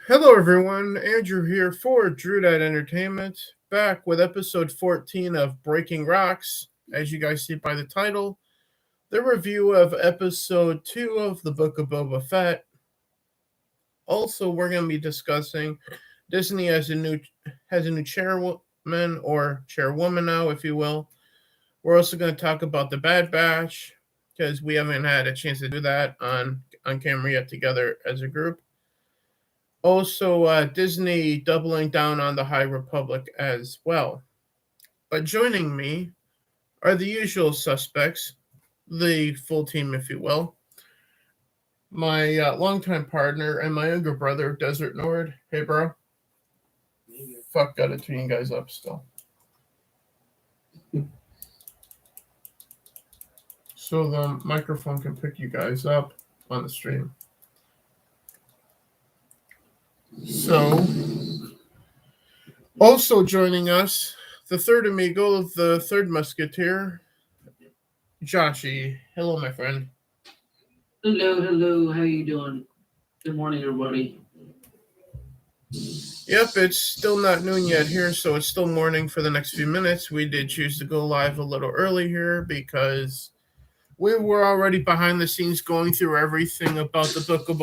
Hello, everyone. Andrew here for Drewdad Entertainment, back with episode 14 of Breaking Rocks. As you guys see by the title, the review of episode 2 of the Book of Boba Fett. Also, we're going to be discussing Disney has a new chairman or chairwoman now, if you will. We're also going to talk about the Bad Batch because we haven't had a chance to do that on camera yet together as a group. Also, Disney doubling down on the High Republic as well. But joining me are the usual suspects, the full team, if you will. My longtime partner and my younger brother, Desert Nord. Hey, bro. Fuck, gotta tune you guys up still. So the microphone can pick you guys up on the stream. So, also joining us, the third amigo, the third musketeer, Joshy. Hello, my friend. Hello. How you doing? Good morning, everybody. Yep, it's still not noon yet here, so it's still morning for the next few minutes. We did choose to go live a little early here because we were already behind the scenes going through everything about the Book of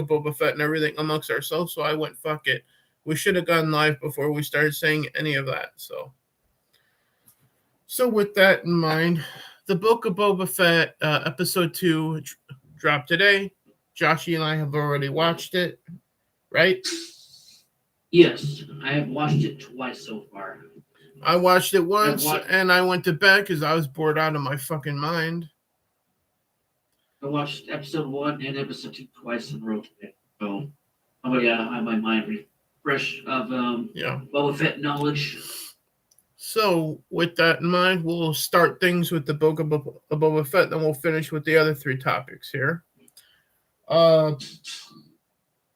Boba Fett and everything amongst ourselves. So I went, fuck it. We should have gone live before we started saying any of that. So with that in mind, the Book of Boba Fett episode 2 dropped today. Joshy and I have already watched it, right? Yes, I have watched it twice so far. I watched it once and I went to bed because I was bored out of my fucking mind. I watched episode 1 and episode 2 twice in a row today. So, I have my mind refresh of Boba Fett knowledge. So, with that in mind, we'll start things with the Book of Boba Fett, then we'll finish with the other 3 topics here. The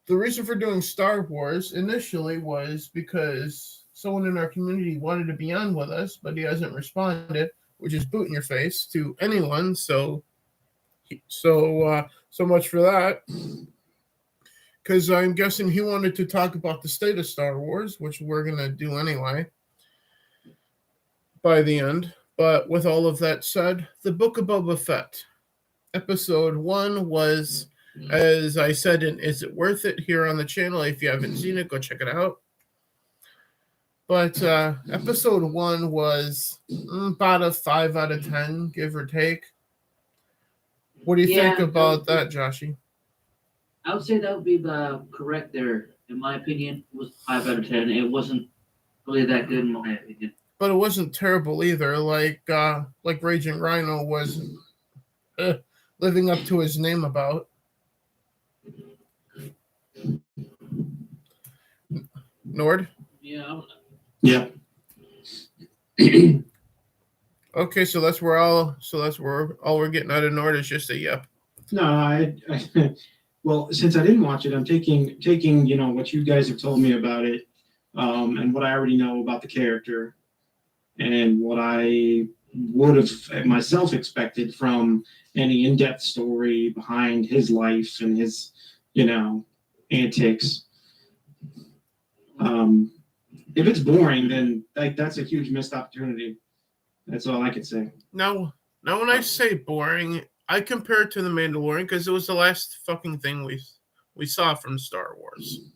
reason for doing Star Wars initially was because someone in our community wanted to be on with us, but he hasn't responded, which is Bootinyourface to anyone. So much for that. Because I'm guessing he wanted to talk about the state of Star Wars, which we're gonna do anyway by the end. But with all of that said, the Book of Boba Fett, episode 1 was, as I said, in Is It Worth It here on the channel. If you haven't seen it, go check it out. But episode 1 was about a 5 out of 10, give or take. What do you think about that, Joshy? I would say that would be the correct there. In my opinion, it was 5 out of 10. It wasn't really that good in my opinion. But it wasn't terrible either. Like Raging Rhino was living up to his name about. Nord? Yeah. Yeah. Okay, so that's where all we're getting out of Nord is just a yep. No, I well, since I didn't watch it, I'm taking what you guys have told me about it, and what I already know about the character, and what I would have myself expected from any in-depth story behind his life and his, antics. If it's boring, then that's a huge missed opportunity. That's all I could say. Now when I say boring, I compare it to The Mandalorian because it was the last fucking thing we saw from Star Wars.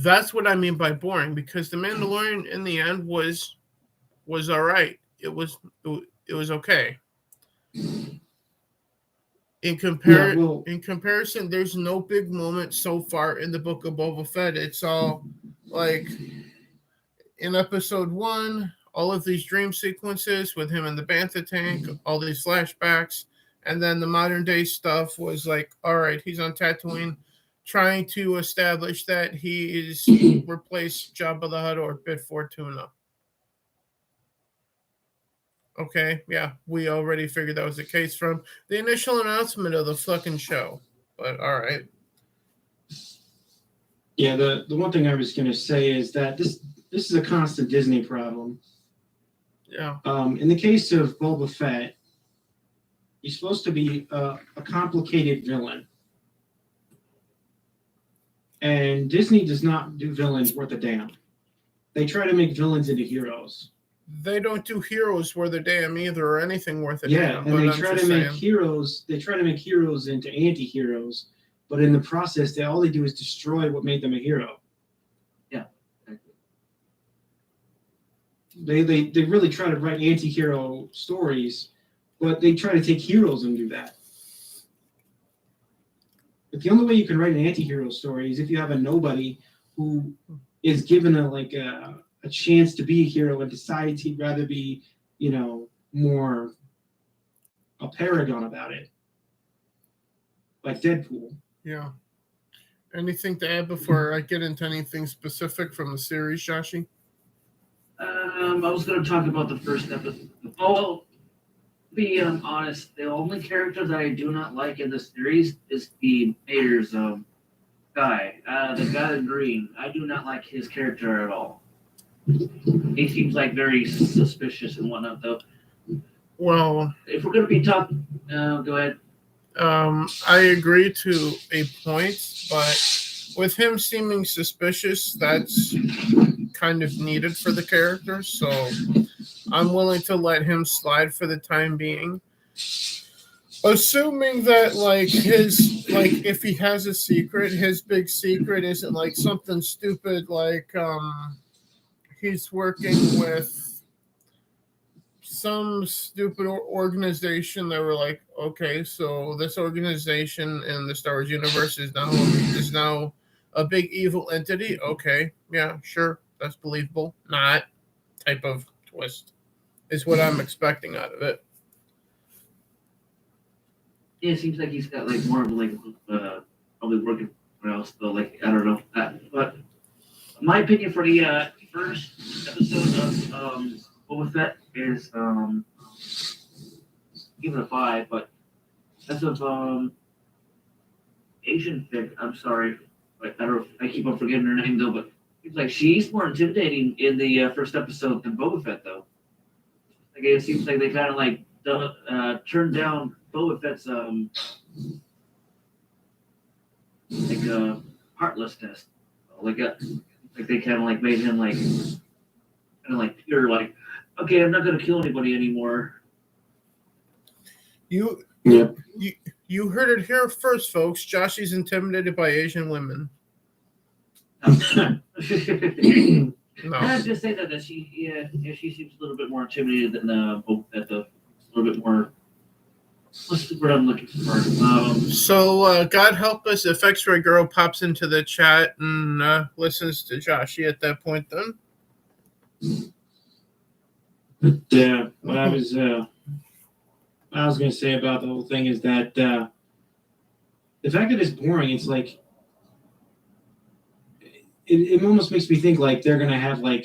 That's what I mean by boring, because The Mandalorian in the end was all right. It was okay. In comparison, there's no big moment so far in the Book of Boba Fett. It's all like in episode 1, all of these dream sequences with him in the bantha tank, all these flashbacks, and then the modern day stuff was like, all right, he's on Tatooine trying to establish that he is replaced Jabba the Hutt or Bit Fortuna. Okay, yeah, we already figured that was the case from the initial announcement of the fucking show. But all right. Yeah, the one thing I was going to say is that this is a constant Disney problem. Yeah. In the case of Boba Fett, he's supposed to be a complicated villain. And Disney does not do villains worth a damn. They try to make villains into heroes. They don't do heroes worth a damn either, or anything worth a damn. Yeah, and they try to make heroes. They try to make heroes into anti-heroes, but in the process, all they do is destroy what made them a hero. Yeah. They really try to write anti-hero stories, but they try to take heroes and do that. But the only way you can write an anti-hero story is if you have a nobody who is given a chance to be a hero and decides he'd rather be, more a paragon about it, like Deadpool. Yeah. Anything to add before I get into anything specific from the series, Joshy? I was going to talk about the first episode. Oh, to be honest, the only character that I do not like in the series is the mayor's guy, the guy in green. I do not like his character at all. He seems like very suspicious and whatnot, though. Well, if we're going to be talking, go ahead. I agree to a point, but with him seeming suspicious, that's kind of needed for the character, so I'm willing to let him slide for the time being. Assuming that, if he has a secret, his big secret isn't, something stupid, he's working with some stupid organization that were like, okay, so this organization in the Star Wars universe is now a big evil entity. Okay, yeah, sure, that's believable. Not type of twist is what I'm expecting out of it. Yeah, it seems like he's got more of probably working somewhere else though. I don't know. But my opinion for the first episode of Boba Fett is give it a 5, but as of Asian Fig, I'm sorry, but I keep on forgetting her name though. But it's like she's more intimidating in the first episode than Boba Fett though. It seems like they kind of turned down Boba Fett's heartlessness. They kind of made him pure, okay, I'm not gonna kill anybody anymore. You heard it here first, folks. Joshy's intimidated by Asian women. No. I was just say that she seems a little bit more intimidated than Boba Fett, a little bit more. What's the word I'm looking for? So, God help us if X-Ray Girl pops into the chat and listens to Joshy at that point then. But what I was going to say about the whole thing is that the fact that it's boring, it's like it almost makes me think they're going to have a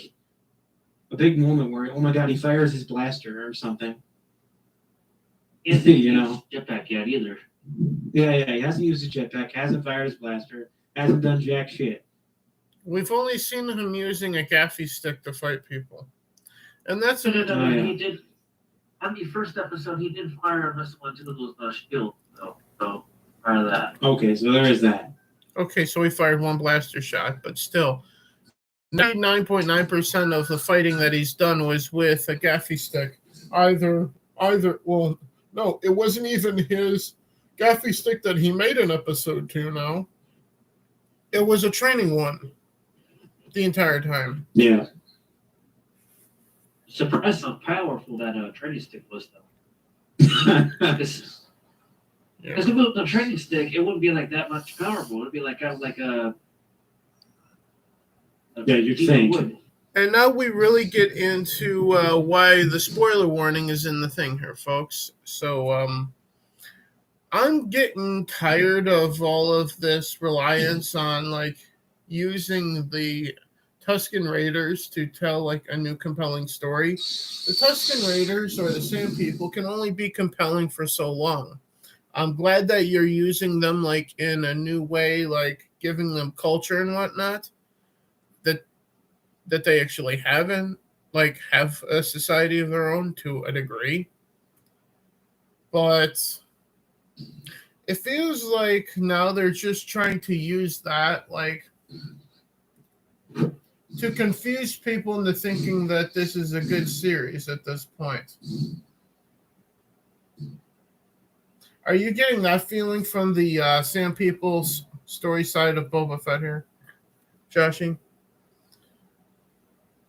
big moment where, oh my God, he fires his blaster or something. Jetpack yet either. Yeah, he hasn't used his jetpack, hasn't fired his blaster, hasn't done jack shit. We've only seen him using a gaffy stick to fight people. And that's he did on the first episode. He did fire a missile into those shield, though. So part of that. Okay, so there is that. Okay, so he fired one blaster shot, but still, 99.9% of the fighting that he's done was with a gaffy stick. No, it wasn't even his gaffy stick that he made in episode 2 now. It was a training one the entire time. Yeah. Surprised how powerful that training stick was, though. Because if it was a training stick, it wouldn't be that much powerful. It would be you'd think. Wood. And now we really get into why the spoiler warning is in the thing here, folks. So I'm getting tired of all of this reliance on using the Tusken Raiders to tell a new compelling story. The Tusken Raiders or the Sand People can only be compelling for so long. I'm glad that you're using them in a new way, giving them culture and whatnot. That they actually have a society of their own to a degree. But it feels like now they're just trying to use that to confuse people into thinking that this is a good series at this point. Are you getting that feeling from the Sand People's story side of Boba Fett here, Joshy?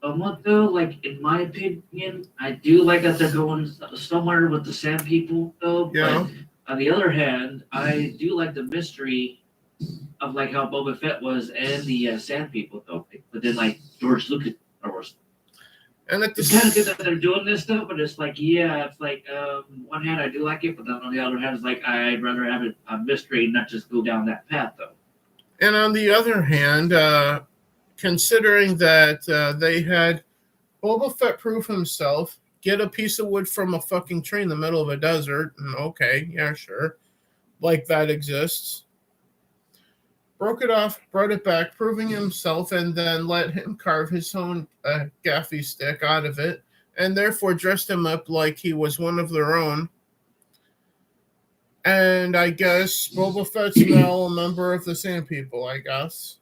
Somewhat though, like in my opinion, I do like that they're going somewhere with the Sand People though. Yeah. But on the other hand, I do like the mystery of like how Boba Fett was and the Sand People though. But then like George Lucas, or And at the it's kind of good that they're doing this stuff, but it's like, yeah, it's like, one hand I do like it, but then on the other hand, it's like, I'd rather have it a mystery and not just go down that path, though. And on the other hand, considering that they had Boba Fett prove himself, get a piece of wood from a fucking tree in the middle of a desert, and okay, yeah, sure, like that exists. Broke it off, brought it back, proving himself, and then let him carve his own gaffy stick out of it, and therefore dressed him up like he was one of their own. And I guess Boba Fett's now a member of the Sand People, I guess.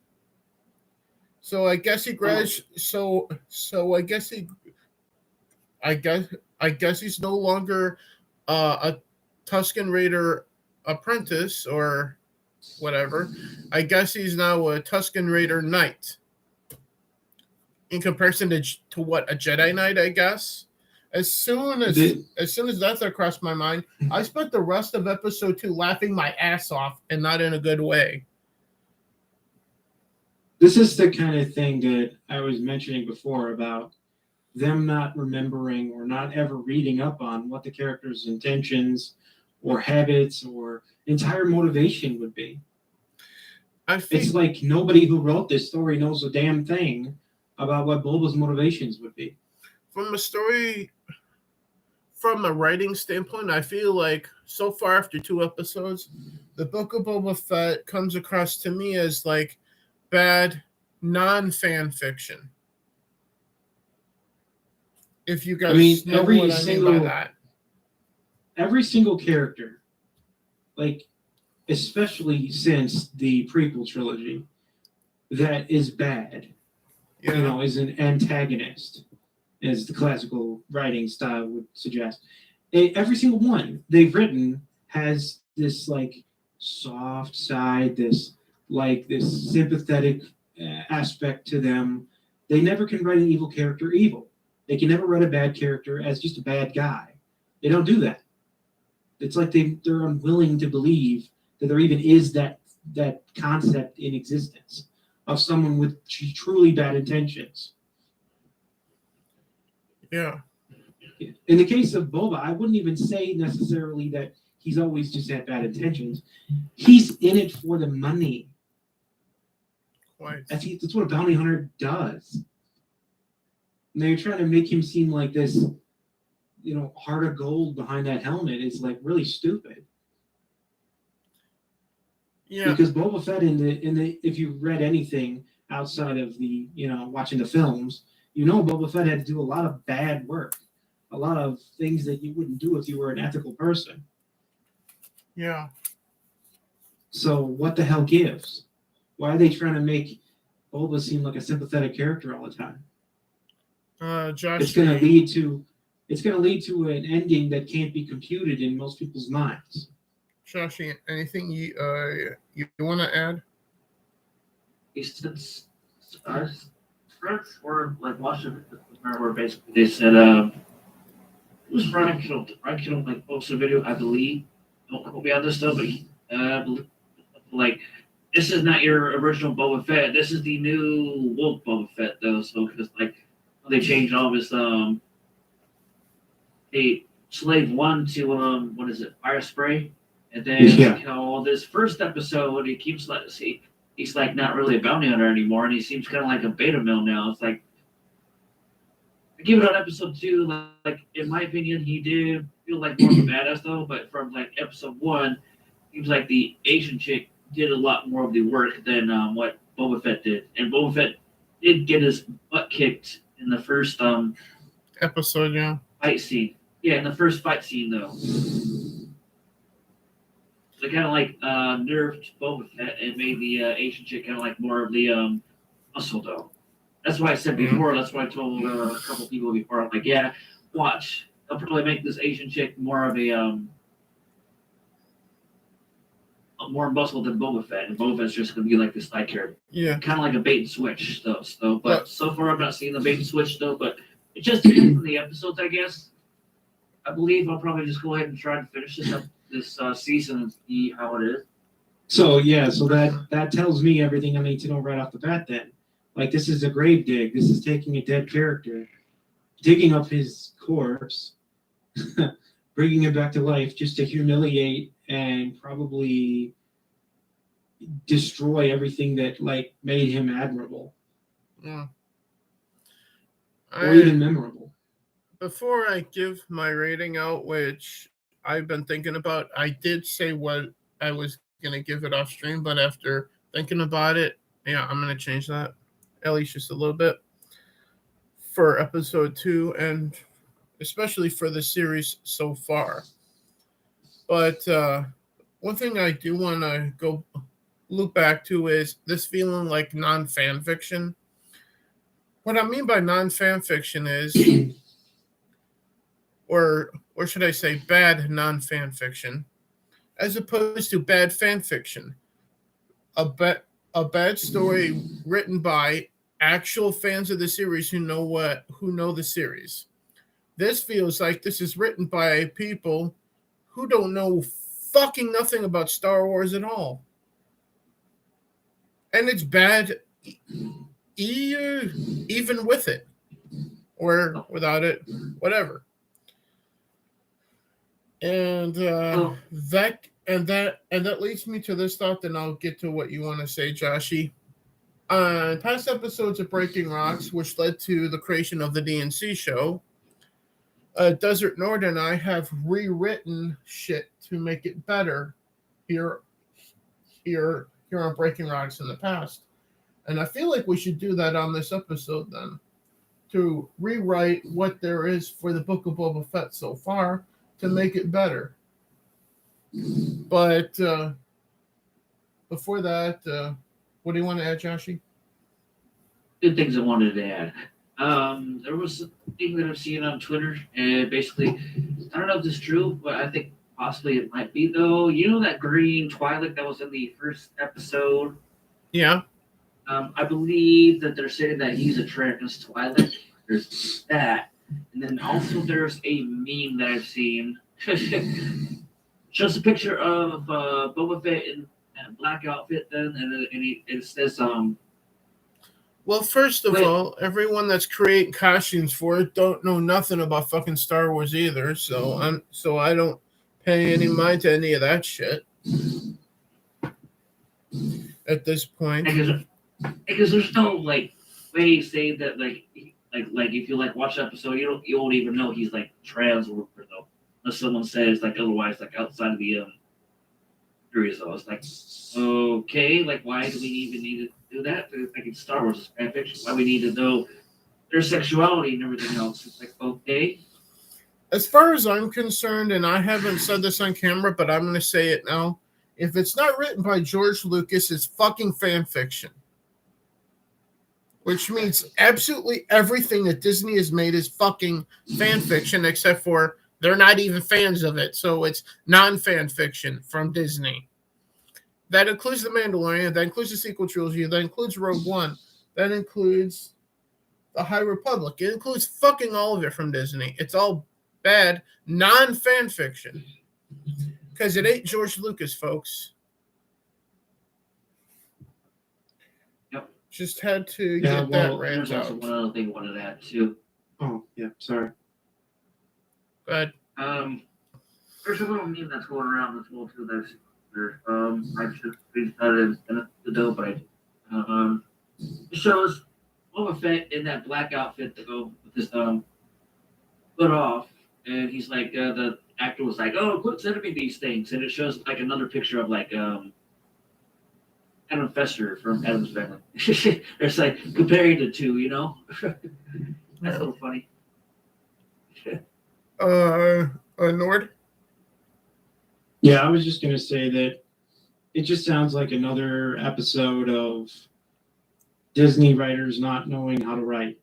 So I guess he I guess he's no longer a Tusken Raider apprentice or whatever. I guess he's now a Tusken Raider knight. In comparison to what, a Jedi Knight, I guess. As soon as that crossed my mind, I spent the rest of episode 2 laughing my ass off, and not in a good way. This is the kind of thing that I was mentioning before about them not remembering or not ever reading up on what the character's intentions or habits or entire motivation would be. It's like nobody who wrote this story knows a damn thing about what Boba's motivations would be. From a writing standpoint, I feel like so far after 2 episodes, the Book of Boba Fett comes across to me as like bad non-fan fiction. If you guys know what I mean by that. Every single character, like especially since the prequel trilogy, that is bad, is an antagonist, as the classical writing style would suggest. Every single one they've written has this like soft side, this sympathetic aspect to them. They never can write an evil character evil. They can never write a bad character as just a bad guy. They don't do that. It's like they're unwilling to believe that there even is that concept in existence of someone with truly bad intentions. Yeah. In the case of Boba, I wouldn't even say necessarily that he's always just had bad intentions. He's in it for the money. Quite. That's what a bounty hunter does. And they're trying to make him seem like this, heart of gold behind that helmet is like really stupid. Yeah. Because Boba Fett if you read anything outside of the, watching the films, Boba Fett had to do a lot of bad work, a lot of things that you wouldn't do if you were an ethical person. Yeah. So what the hell gives? Why are they trying to make Boba seem like a sympathetic character all the time? Josh, it's going to lead to an ending that can't be computed in most people's minds. Joshy, anything you want to add? Since our friends were like watching, where basically they said it was Brian killed like posted a video, I believe. Don't quote me on this stuff, but like this is not your original Boba Fett. This is the new woke Boba Fett though. So because like they changed all of his slave 1 to what is it, fire spray, and then this first episode he keeps he's like not really a bounty hunter anymore, and he seems kind of like a beta male now. It's like I give it on episode 2. Like in my opinion, he did feel like more of a badass though, but from like episode 1, seems like the Asian chick did a lot more of the work than what Boba Fett did, and Boba Fett did get his butt kicked in the first episode, fight scene. Yeah, in the first fight scene though. They kind of like nerfed Boba Fett and made the Asian chick kind of like more of the muscle though. That's why I said before. That's why I told a couple people before. I'm like, yeah, watch. They'll probably make this Asian chick more of a more muscle than Boba Fett, and Boba Fett's just gonna be like this side character. Yeah. Kind of like a bait and switch stuff. So, but so far I've not seen the bait and switch stuff. But it just depends on the episodes, I guess. I believe I'll probably just go ahead and try to finish this season and see how it is. So yeah, so that tells me everything I need to know right off the bat. Then, like, this is a grave dig. This is taking a dead character, digging up his corpse, bringing him back to life just to humiliate and probably destroy everything that like made him admirable. Yeah. Or even memorable. Before I give my rating out, which I've been thinking about, I did say what I was going to give it off stream, but after thinking about it, yeah, I'm going to change that, at least just a little bit, for episode 2, and especially for the series so far. But one thing I do want to go loop back to is this feeling like non-fan fiction. What I mean by non-fan fiction is, or should I say bad non-fan fiction, as opposed to bad fan fiction. A bad story written by actual fans of the series who know the series. This feels like this is written by people who don't know fucking nothing about Star Wars at all. And it's bad even with it. Or without it, whatever. And that leads me to this thought, then I'll get to what you want to say, Joshy. Past episodes of Breaking Rocks, which led to the creation of the DNC show, Desert Nord and I have rewritten shit to make it better here on Breaking Rocks in the past. And I feel like we should do that on this episode then, to rewrite what there is for the Book of Boba Fett so far to make it better. But before that, what do you want to add, Joshy? Good things I wanted to add. There was a thing that I've seen on Twitter, and basically, I don't know if this is true, but I think possibly it might be, though. You know that green Twi'lek that was in the first episode? Yeah. I believe that they're saying that he's a trans Twi'lek. There's that. And then also there's a meme that I've seen. Shows a picture of Boba Fett in a black outfit then, and it says, Well, first of all, everyone that's creating costumes for it don't know nothing about fucking Star Wars either, so I don't pay any mind to any of that shit at this point. Because there's no like way saying that like if you like watch the episode, you won't even know he's like trans or whatever, though, unless someone says like otherwise, like outside of the series. So it's like, okay, like why do we even need to do that? Like in Star Wars, it's fan fiction. Why we need to know their sexuality and everything else? It's like, okay. As far as I'm concerned, and I haven't said this on camera, but I'm going to say it now. If it's not written by George Lucas, it's fucking fan fiction. Which means absolutely everything that Disney has made is fucking fan fiction, except for they're not even fans of it. So it's non-fan fiction from Disney. That includes The Mandalorian. That includes the sequel trilogy. That includes Rogue One. That includes The High Republic. It includes fucking all of it from Disney. It's all bad, non-fan fiction. Because it ain't George Lucas, folks. Yep. Just had to get that rant there's out. also one other thing I wanted to add too. Oh, yeah, sorry. Go ahead. There's a little meme that's going around that's well too that's there. I just decided to do, but it shows Boba Fett in that black outfit to go with his foot off, and he's like the actor was like, "Oh, quit sending me these things," and it shows like another picture of like Adam Fester from Addams Family. It's like comparing the two, you know. That's a little funny. Nord? Yeah, I was just going to say that it just sounds like another episode of Disney writers not knowing how to write.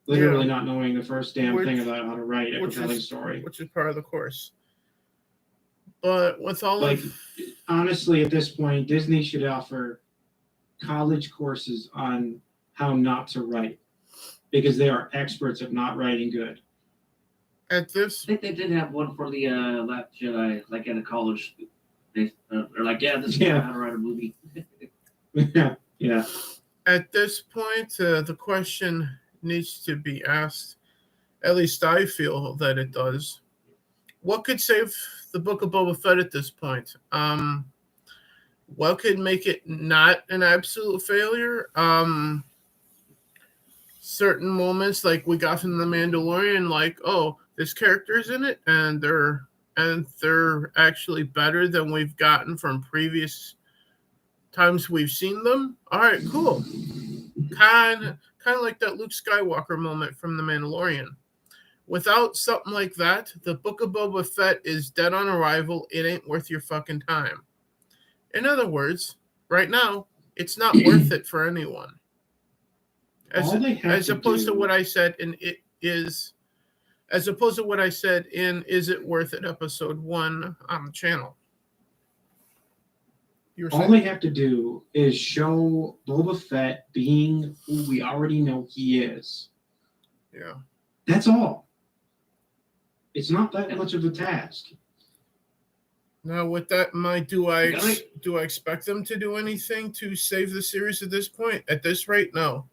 Literally not knowing the first damn thing about how to write a compelling story. Which is part of the course. But with all honestly, at this point, Disney should offer college courses on how not to write, because they are experts at not writing good. I think they did have one for the Last Jedi, like at a college. They're like, this is how to write a movie. Yeah. At this point, the question needs to be asked. At least I feel that it does. What could save the Book of Boba Fett at this point? What could make it not an absolute failure? Certain moments like we got from The Mandalorian, like, oh, this character's in it, and they're actually better than we've gotten from previous times we've seen them. All right, cool. Kind of like that Luke Skywalker moment from The Mandalorian. Without something like that, the Book of Boba Fett is dead on arrival. It ain't worth your fucking time. In other words, right now, it's not worth it for anyone. As opposed to what I said in Is It Worth It episode 1 on the channel. All they have to do is show Boba Fett being who we already know he is. Yeah. That's all. It's not that much of a task. Now, with that in mind, do I expect them to do anything to save the series at this point? At this rate, no.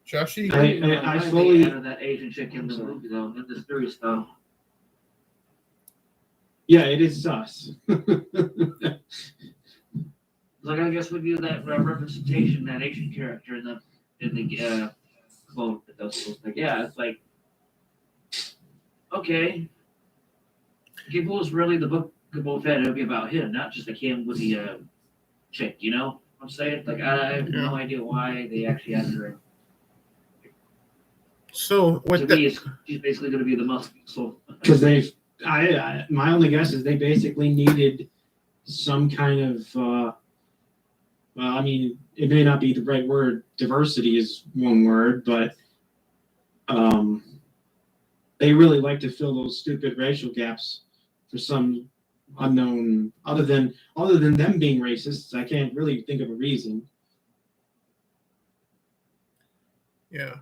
Joshy? I fully added that Asian chick in the movie, though, in the series, though. Yeah, it is sus. Like, I guess we do that representation, that Asian character in the quote that those like, it's like, okay, if it was really the Book of Boba Fett, it would be about him, not just like him with the chick, you know what I'm saying? Like, I have no idea why they actually added her in. So, she's basically going to be the muscle. Because my only guess is they basically needed some kind of, well, I mean, it may not be the right word. Diversity is one word, but they really like to fill those stupid racial gaps for some unknown, other than them being racists. I can't really think of a reason. Yeah.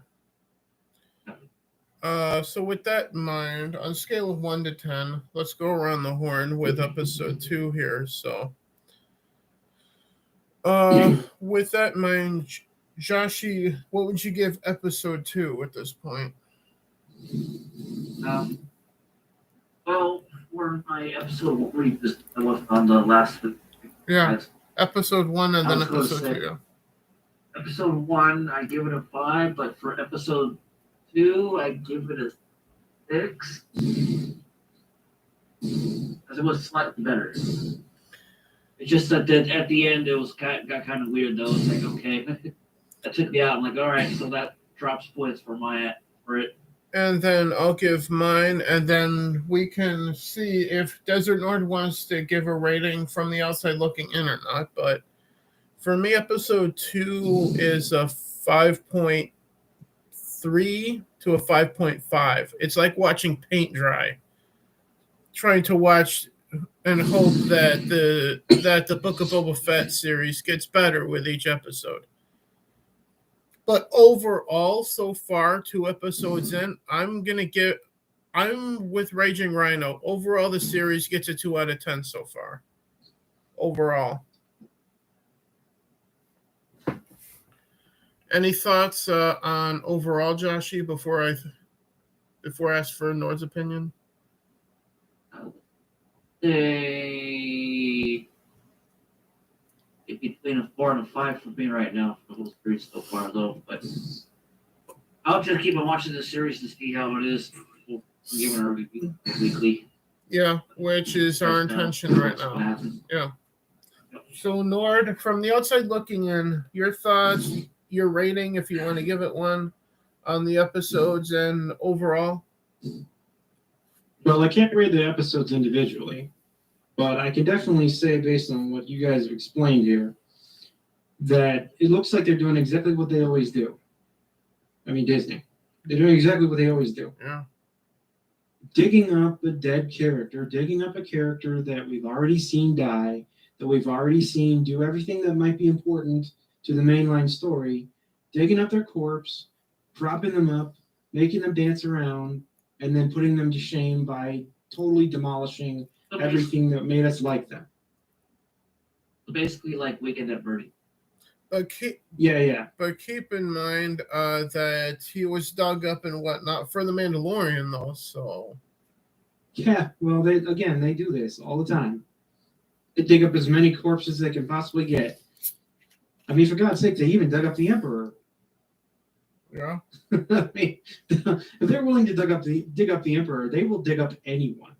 So with that in mind, on a scale of 1 to 10, let's go around the horn with episode 2 here. So, with that in mind, Joshy, what would you give episode 2 at this point? Well, for my episode, what were you just on the last? Yeah, episode 1 and then episode 2. Yeah. Episode 1, I give it a 5, but for episode 2, I give it a 6. Because it was slightly better. It's just that at the end, it got kind of weird, though. It's like, okay, that took me out. I'm like, all right, so that drops points for it. And then I'll give mine, and then we can see if Desert Nord wants to give a rating from the outside looking in or not. But for me, episode 2 is a 5.3 to a 5.5. It's like watching paint dry. Trying to watch and hope that the Book of Boba Fett series gets better with each episode. But overall, so far, 2 episodes in, I'm with Raging Rhino. Overall, the series gets a 2 out of 10 so far. Overall. Any thoughts on overall, Joshy, before I ask for Nord's opinion? It's between a 4 and a 5 for me right now for the whole series so far, though. But I'll just keep on watching this series to see how it is. We'll give it a review weekly. Yeah, which is our intention right now. Yeah. So, Nord, from the outside looking in, your thoughts, your rating, if you want to give it one, on the episodes and overall? Well, I can't rate the episodes individually. But I can definitely say, based on what you guys have explained here, that it looks like they're doing exactly what they always do. I mean, Disney. They're doing exactly what they always do. Yeah. Digging up a dead character, digging up a character that we've already seen die, that we've already seen do everything that might be important to the mainline story, digging up their corpse, propping them up, making them dance around, and then putting them to shame by totally demolishing So everything that made us like them. basically, like Wicked at Birdie. But keep Yeah. in mind that he was dug up and whatnot for the Mandalorian, though. So Yeah, well, they do this all the time. They dig up as many corpses as they can possibly get. I mean, for God's sake, they even dug up the Emperor. yeah. I mean, if they're willing to dig up the Emperor, they will dig up anyone.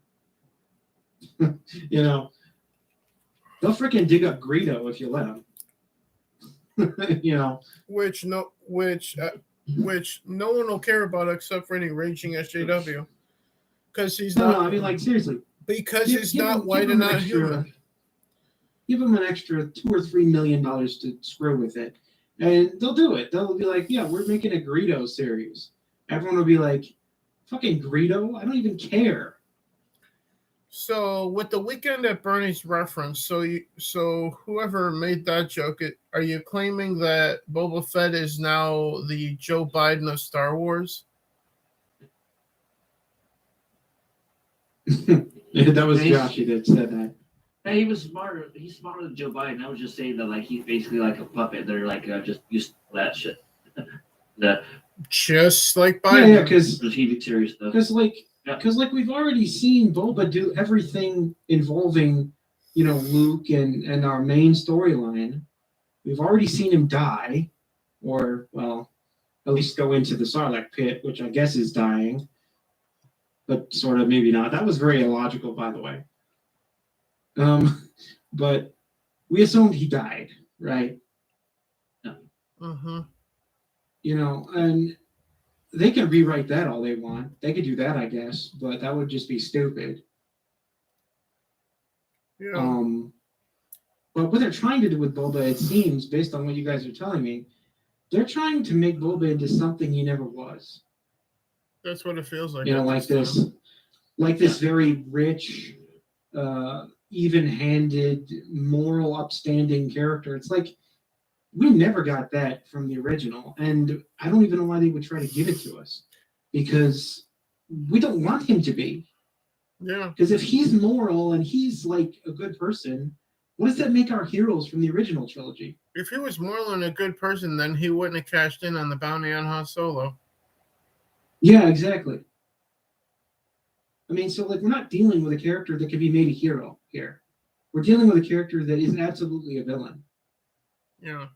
You know, they'll freaking dig up Greedo if you let them. You know, Which no one will care about except for any raging SJW, because he's no, not. I mean, like, seriously, Because give- he's give not him- white give and him an not extra- human. give them an extra $2 or $3 million to screw with it, and they'll do it. They'll be like, "Yeah, we're making a Greedo series." Everyone will be like, "Fucking Greedo! I don't even care." So with the Weekend at Bernie's reference, so whoever made that joke, are you claiming that Boba Fett is now the Joe Biden of Star Wars? That was Joshy that said that. Hey, he was smarter. He's smarter than Joe Biden. I was just saying that, like, he's basically like a puppet. They're like just used to that shit. The Just like Biden. Yeah, because strategic series stuff. like we've already seen Boba do everything involving, Luke and our main storyline. We've already seen him die, or well, at least go into the Sarlacc pit, which I guess is dying, but sort of maybe not. That was very illogical, by the way. But we assumed he died, right? Mm-hmm. And they can rewrite that all they want. They could do that, I guess, but that would just be stupid. Yeah. But what they're trying to do with Boba, it seems, based on what you guys are telling me, they're trying to make Boba into something he never was. That's what it feels like. Like this very rich, even-handed, moral, upstanding character. It's like we never got that from the original, and I don't even know why they would try to give it to us, because we don't want him to be. Yeah. Because if he's moral and he's like a good person, what does that make our heroes from the original trilogy? If he was more than a good person, then he wouldn't have cashed in on the bounty on Han Solo. Yeah, exactly. I mean, so like we're not dealing with a character that could be made a hero here. We're dealing with a character that is absolutely a villain. Yeah.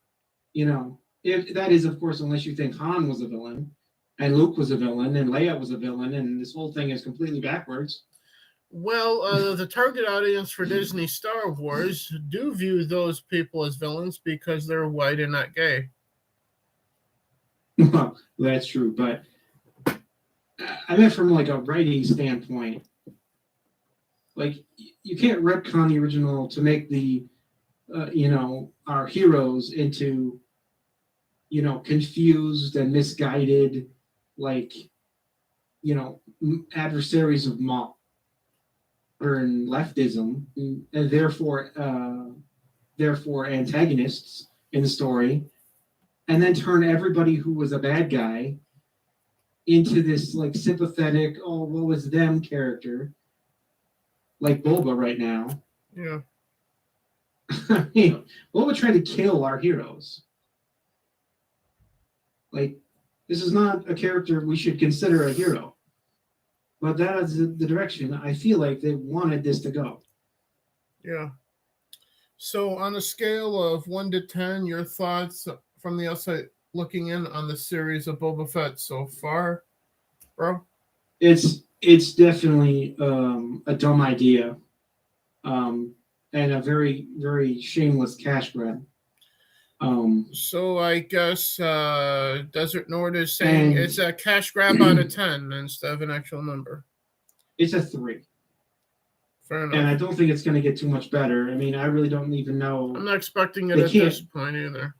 If that is, of course, unless you think Han was a villain, and Luke was a villain, and Leia was a villain, and this whole thing is completely backwards. Well, the target audience for Disney Star Wars do view those people as villains because they're white and not gay. Well, that's true, but I meant from like a writing standpoint. Like, you can't retcon the original to make the, our heroes into, confused and misguided, like, adversaries of modern leftism, and therefore antagonists in the story, and then turn everybody who was a bad guy into this like sympathetic, oh, what was them character, like Boba right now. Yeah. I mean, Boba tried to kill our heroes. Like, this is not a character we should consider a hero. But that is the direction I feel like they wanted this to go. Yeah. So on a scale of 1 to 10, your thoughts from the outside looking in on the series of Boba Fett so far, bro? It's definitely a dumb idea, and a very, very shameless cash grab. So I guess Desert Nord is saying it's a cash grab out of 10 instead of an actual number. It's a 3. Fair enough. And I don't think it's going to get too much better. I mean, I really don't even know. I'm not expecting it They at can't. this point either.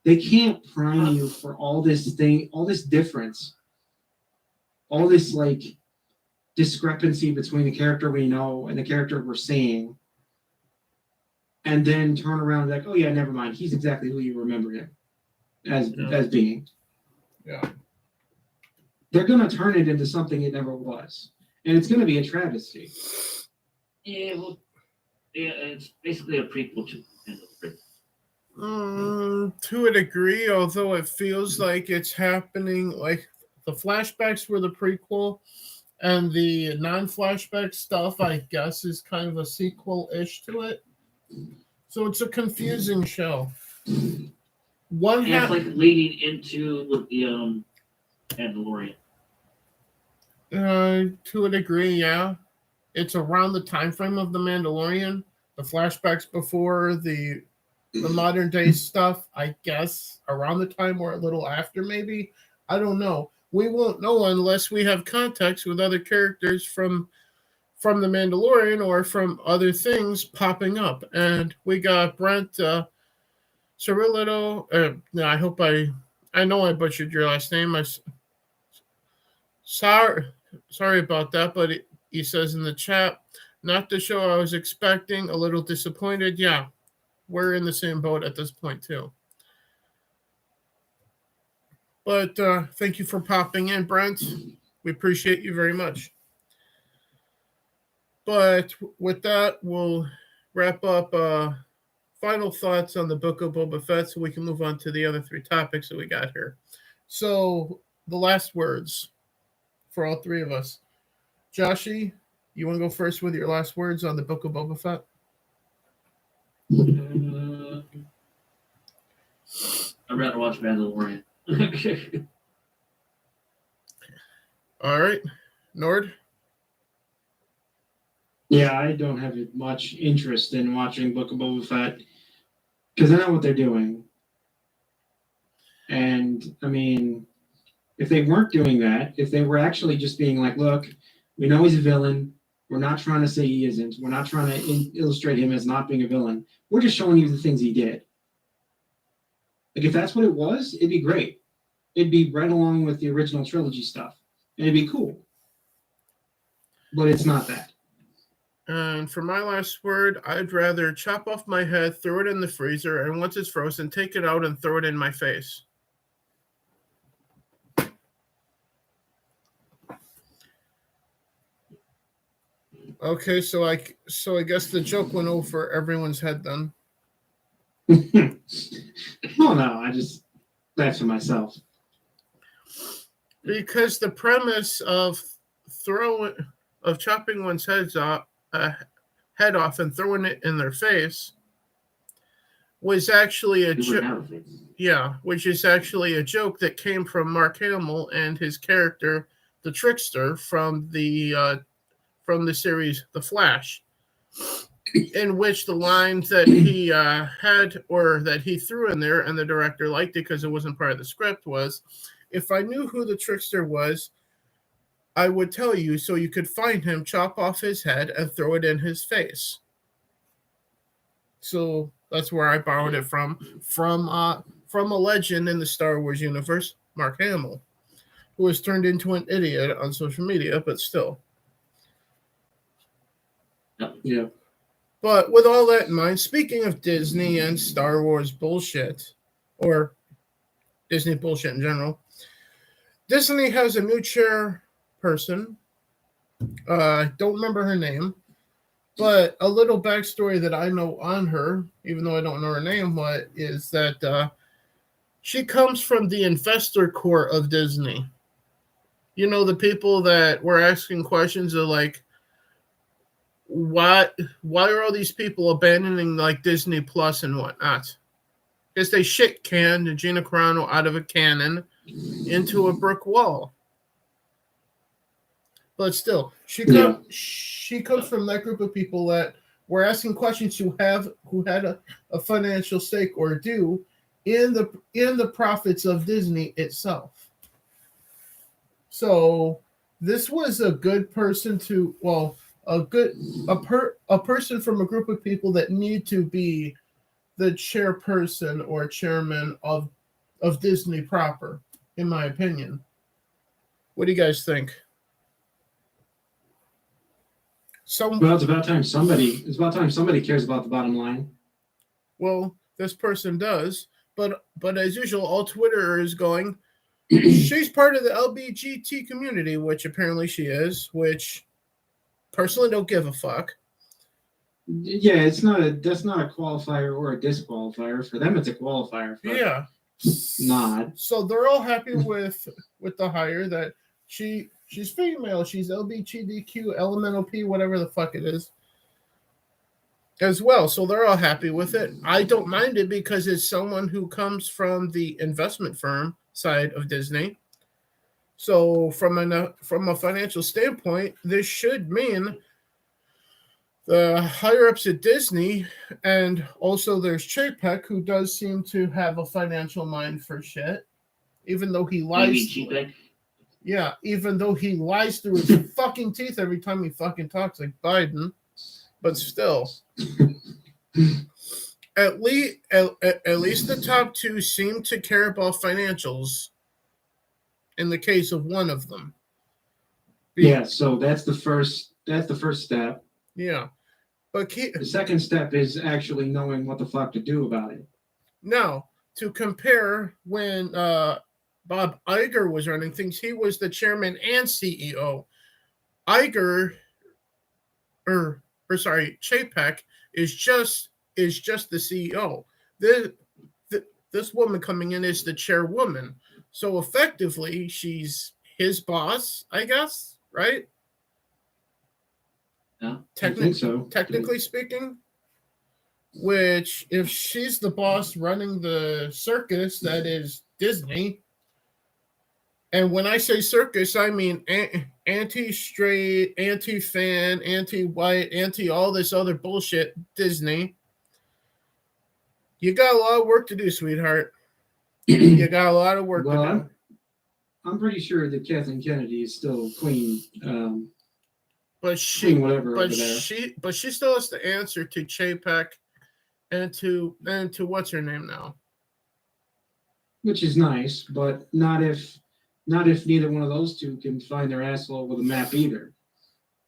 They can't prime you for all this difference, all this like discrepancy between the character we know and the character we're seeing, and then turn around and be like, oh yeah, never mind. He's exactly who you remember him as being. Yeah. They're going to turn it into something it never was, and it's going to be a travesty. Yeah, well, yeah, it's basically a prequel to To a degree, although it feels like it's happening, like the flashbacks were the prequel, and the non-flashback stuff, I guess, is kind of a sequel-ish to it. So it's a confusing show. It's like leading into the Mandalorian. To a degree, yeah. It's around the time frame of the Mandalorian. The flashbacks before the modern day stuff, I guess, around the time or a little after, maybe. I don't know. We won't know unless we have context with other characters from the Mandalorian or from other things popping up. And we got Brent Cirillo. I know I butchered your last name. Sorry about that, but he says in the chat, not the show I was expecting, a little disappointed. Yeah, we're in the same boat at this point too. But thank you for popping in, Brent. We appreciate you very much. But with that, we'll wrap up final thoughts on the Book of Boba Fett so we can move on to the other three topics that we got here. So the last words for all three of us. Joshy, you want to go first with your last words on the Book of Boba Fett? I'd rather watch Mandalorian. All right. Nord? Yeah, I don't have much interest in watching Book of Boba Fett because I know what they're doing. And, I mean, if they weren't doing that, if they were actually just being like, look, we know he's a villain. We're not trying to say he isn't. We're not trying to illustrate him as not being a villain. We're just showing you the things he did. Like, if that's what it was, it'd be great. It'd be right along with the original trilogy stuff. And it'd be cool. But it's not that. And for my last word, I'd rather chop off my head, throw it in the freezer, and once it's frozen, take it out and throw it in my face. Okay, so I guess the joke went over everyone's head then. Oh no, I just laughed to myself. Because the premise of chopping one's head off and throwing it in their face was actually a joke. Yeah, which is actually a joke that came from Mark Hamill and his character, the Trickster, from the series The Flash, in which the lines that he had or that he threw in there and the director liked it because it wasn't part of the script was, if I knew who the Trickster was, I would tell you so you could find him, chop off his head, and throw it in his face. So that's where I borrowed it from a legend in the Star Wars universe, Mark Hamill, who was turned into an idiot on social media, but still. Yeah. But with all that in mind, speaking of Disney and Star Wars bullshit, or Disney bullshit in general, Disney has a new chairperson. I don't remember her name, but a little backstory that I know on her, even though I don't know her name, is that she comes from the investor core of Disney. You know, the people that were asking questions of like, why are all these people abandoning like Disney Plus and whatnot? Because they shit canned Gina Carano out of a cannon into a brick wall. But still, she comes from that group of people that were asking questions who had a financial stake or do in the profits of Disney itself. So this was a good person a person from a group of people that need to be the chairperson or chairman of Disney proper, in my opinion. What do you guys think? Well, it's about time somebody cares about the bottom line. Well, this person does, but as usual, all Twitter is going, she's part of the LGBT community, which apparently she is, which personally don't give a fuck. Yeah, that's not a qualifier or a disqualifier. For them, it's a qualifier. Yeah. Not. So they're all happy with the hire that she's female, she's LGBTQ, LMNOP, whatever the fuck it is, as well. So they're all happy with it. I don't mind it because it's someone who comes from the investment firm side of Disney. So from a financial standpoint, this should mean the higher ups at Disney, and also there's Chapek, who does seem to have a financial mind for shit, even though he lies. Yeah, even though he lies through his fucking teeth every time he fucking talks like Biden, but still, at least the top two seem to care about financials. In the case of one of them. Yeah, so that's the first step. Yeah. But the second step is actually knowing what the fuck to do about it. Now, to compare when Bob Iger was running things, he was the chairman and CEO. Chapek is just the CEO. This woman coming in is the chairwoman. So effectively, she's his boss, I guess, right? Yeah, I think so. Technically speaking, which if she's the boss running the circus that is Disney, and when I say circus, I mean anti-straight, anti-fan, anti-white, anti-all this other bullshit Disney, you got a lot of work to do, sweetheart. You got a lot of work to do. I'm pretty sure that Kathleen Kennedy is still queen. But she still has to answer to Chapek and to what's her name now. Which is nice, but not if neither one of those two can find their asshole with a map either.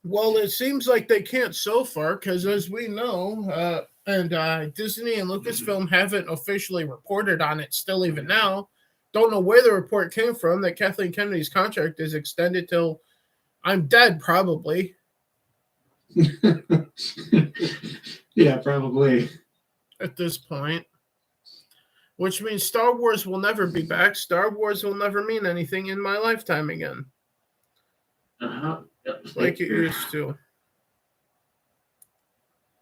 Well, it seems like they can't so far, because as we know, Disney and Lucasfilm haven't officially reported on it still even now. Don't know where the report came from that Kathleen Kennedy's contract is extended till I'm dead, probably. Yeah, probably. At this point. Which means Star Wars will never be back. Star Wars will never mean anything in my lifetime again. Uh-huh. Yep, like it used to.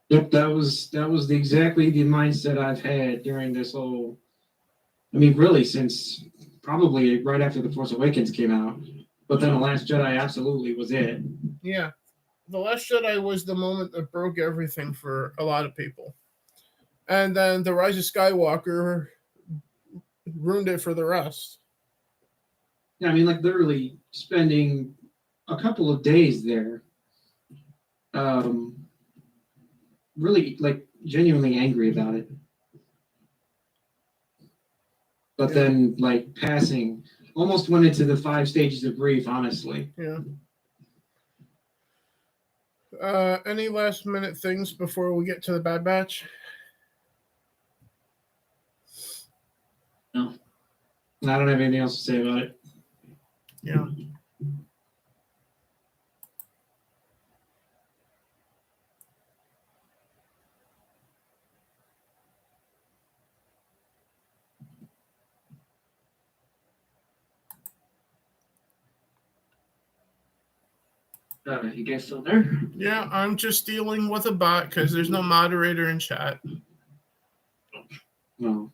Yep, that was exactly the mindset I've had during this whole. I mean, really, since probably right after The Force Awakens came out, but then The Last Jedi absolutely was it. Yeah, The Last Jedi was the moment that broke everything for a lot of people, and then The Rise of Skywalker ruined it for the rest. Yeah, I mean, like literally spending a couple of days there, really like genuinely angry about it. But then like passing, almost went into the 5 stages of grief, honestly. Yeah. Any last minute things before we get to the Bad Batch? No. I don't have anything else to say about it. Yeah. You guys still there? Yeah, I'm just dealing with a bot because there's no moderator in chat. No.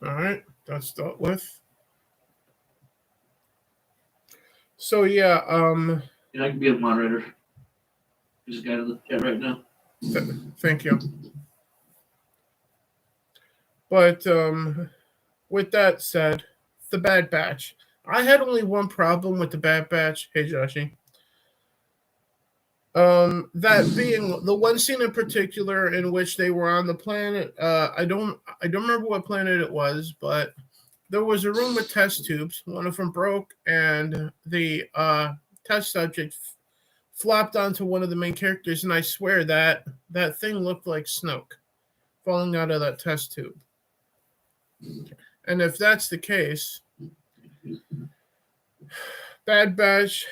All right, that's dealt with. So yeah, Yeah, I can be a moderator. There's a guy in the chat right now. Thank you. But with that said, the Bad Batch. I had only one problem with the Bad Batch. Hey, Joshy. That being the one scene in particular in which they were on the planet. I don't remember what planet it was, but there was a room with test tubes. One of them broke, and the test subject flopped onto one of the main characters, and I swear that thing looked like Snoke falling out of that test tube. And if that's the case, Bad Batch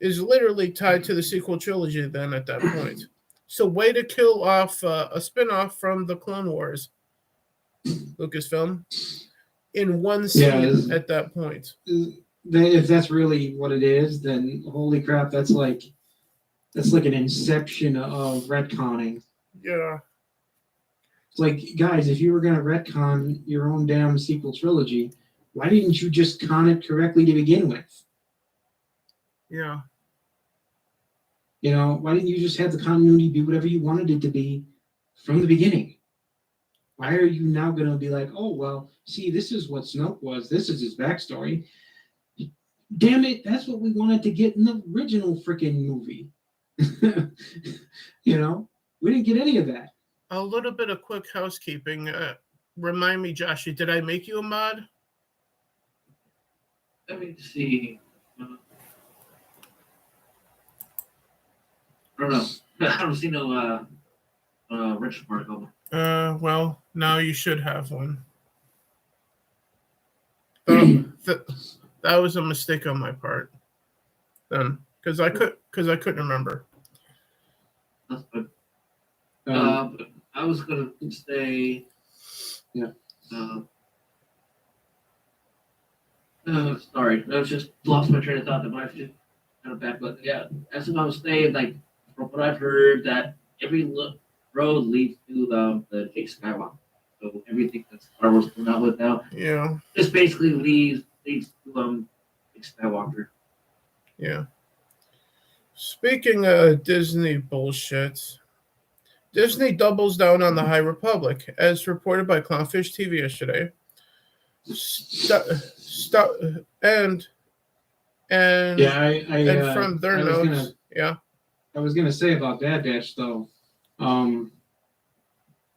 is literally tied to the sequel trilogy then at that point. So way to kill off a spin-off from the Clone Wars Lucasfilm in one scene at that point. If that's really what it is, then holy crap, that's like an inception of retconning. Yeah. It's like, guys, if you were going to retcon your own damn sequel trilogy, why didn't you just con it correctly to begin with? Yeah. You know, why didn't you just have the continuity be whatever you wanted it to be from the beginning? Why are you now going to be like, oh, well, see, this is what Snoke was. This is his backstory. Damn it, that's what we wanted to get in the original freaking movie. You know, we didn't get any of that. A little bit of quick housekeeping. Remind me, Joshy, did I make you a mod? Let me see. I don't know. I don't see no Richard mark on it. Well, now you should have one. That was a mistake on my part. Then, because I couldn't remember. That's good. I was gonna say, yeah. Sorry, I just lost my train of thought. That might have kind of bad, but yeah, as I was saying, like from what I've heard, that every road leads to the Jake Skywalker. So everything that Star Wars came out with now, yeah, just basically leads to Jake Skywalker. Yeah. Speaking of Disney bullshit, Disney doubles down on the High Republic, as reported by Clownfish TV yesterday. And from their notes, I was gonna say about Bad Batch though,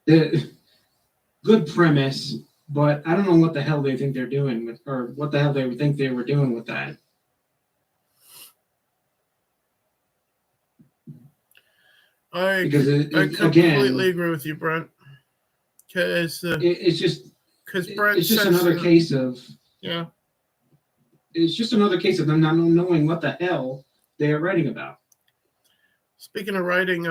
the good premise, but I don't know what the hell they think they're doing with, or what the hell they would think they were doing with that. I completely agree with you, Brent. Because it's just Brent, it's just another case of It's just another case of them not knowing what the hell they are writing about. Speaking of writing,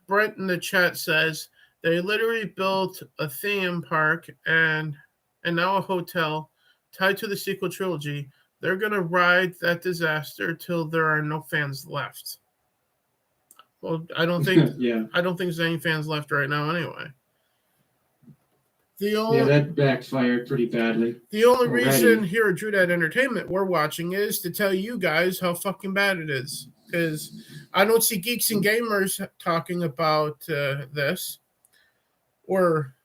Brent in the chat says they literally built a theme park and now a hotel tied to the sequel trilogy. They're gonna ride that disaster till there are no fans left. Well, I don't think I don't think there's any fans left right now anyway. That backfired pretty badly. The only reason here at Drew Dad Entertainment we're watching is to tell you guys how fucking bad it is. Because I don't see geeks and gamers talking about this. Or,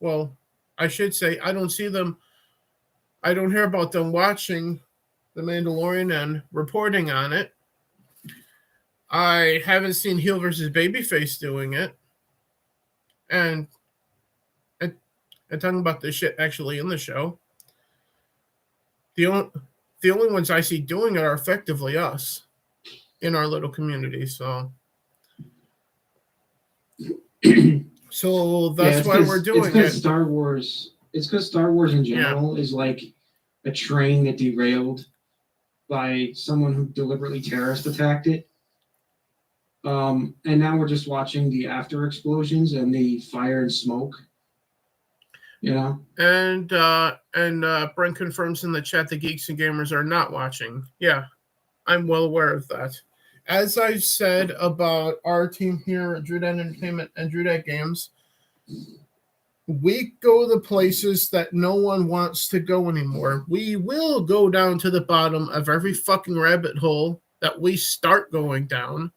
well, I should say, I don't see them. I don't hear about them watching The Mandalorian and reporting on it. I haven't seen Heel versus Babyface doing it. And talking about this shit actually in the show. The only ones I see doing it are effectively us in our little community. So that's why we're doing it. Star Wars. It's because Star Wars in general is like a train that derailed by someone who deliberately terrorist attacked it. And now we're just watching the after explosions and the fire and smoke. Yeah. And Brent confirms in the chat the geeks and gamers are not watching. Yeah, I'm well aware of that. As I said about our team here at Drew Dad Entertainment and Drew Dad Games, we go the places that no one wants to go anymore. We will go down to the bottom of every fucking rabbit hole that we start going down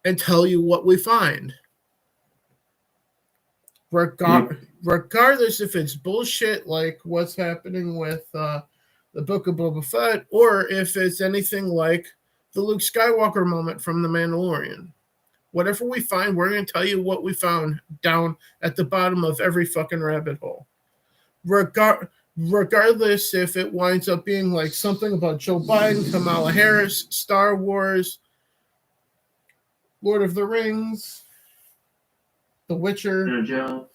and tell you what we find. regardless if it's bullshit like what's happening with the Book of Boba Fett, or if it's anything like the Luke Skywalker moment from The Mandalorian. Whatever we find, we're going to tell you what we found down at the bottom of every fucking rabbit hole. Regardless if it winds up being like something about Joe Biden, Kamala Harris, Star Wars, Lord of the Rings, The Witcher. Joe.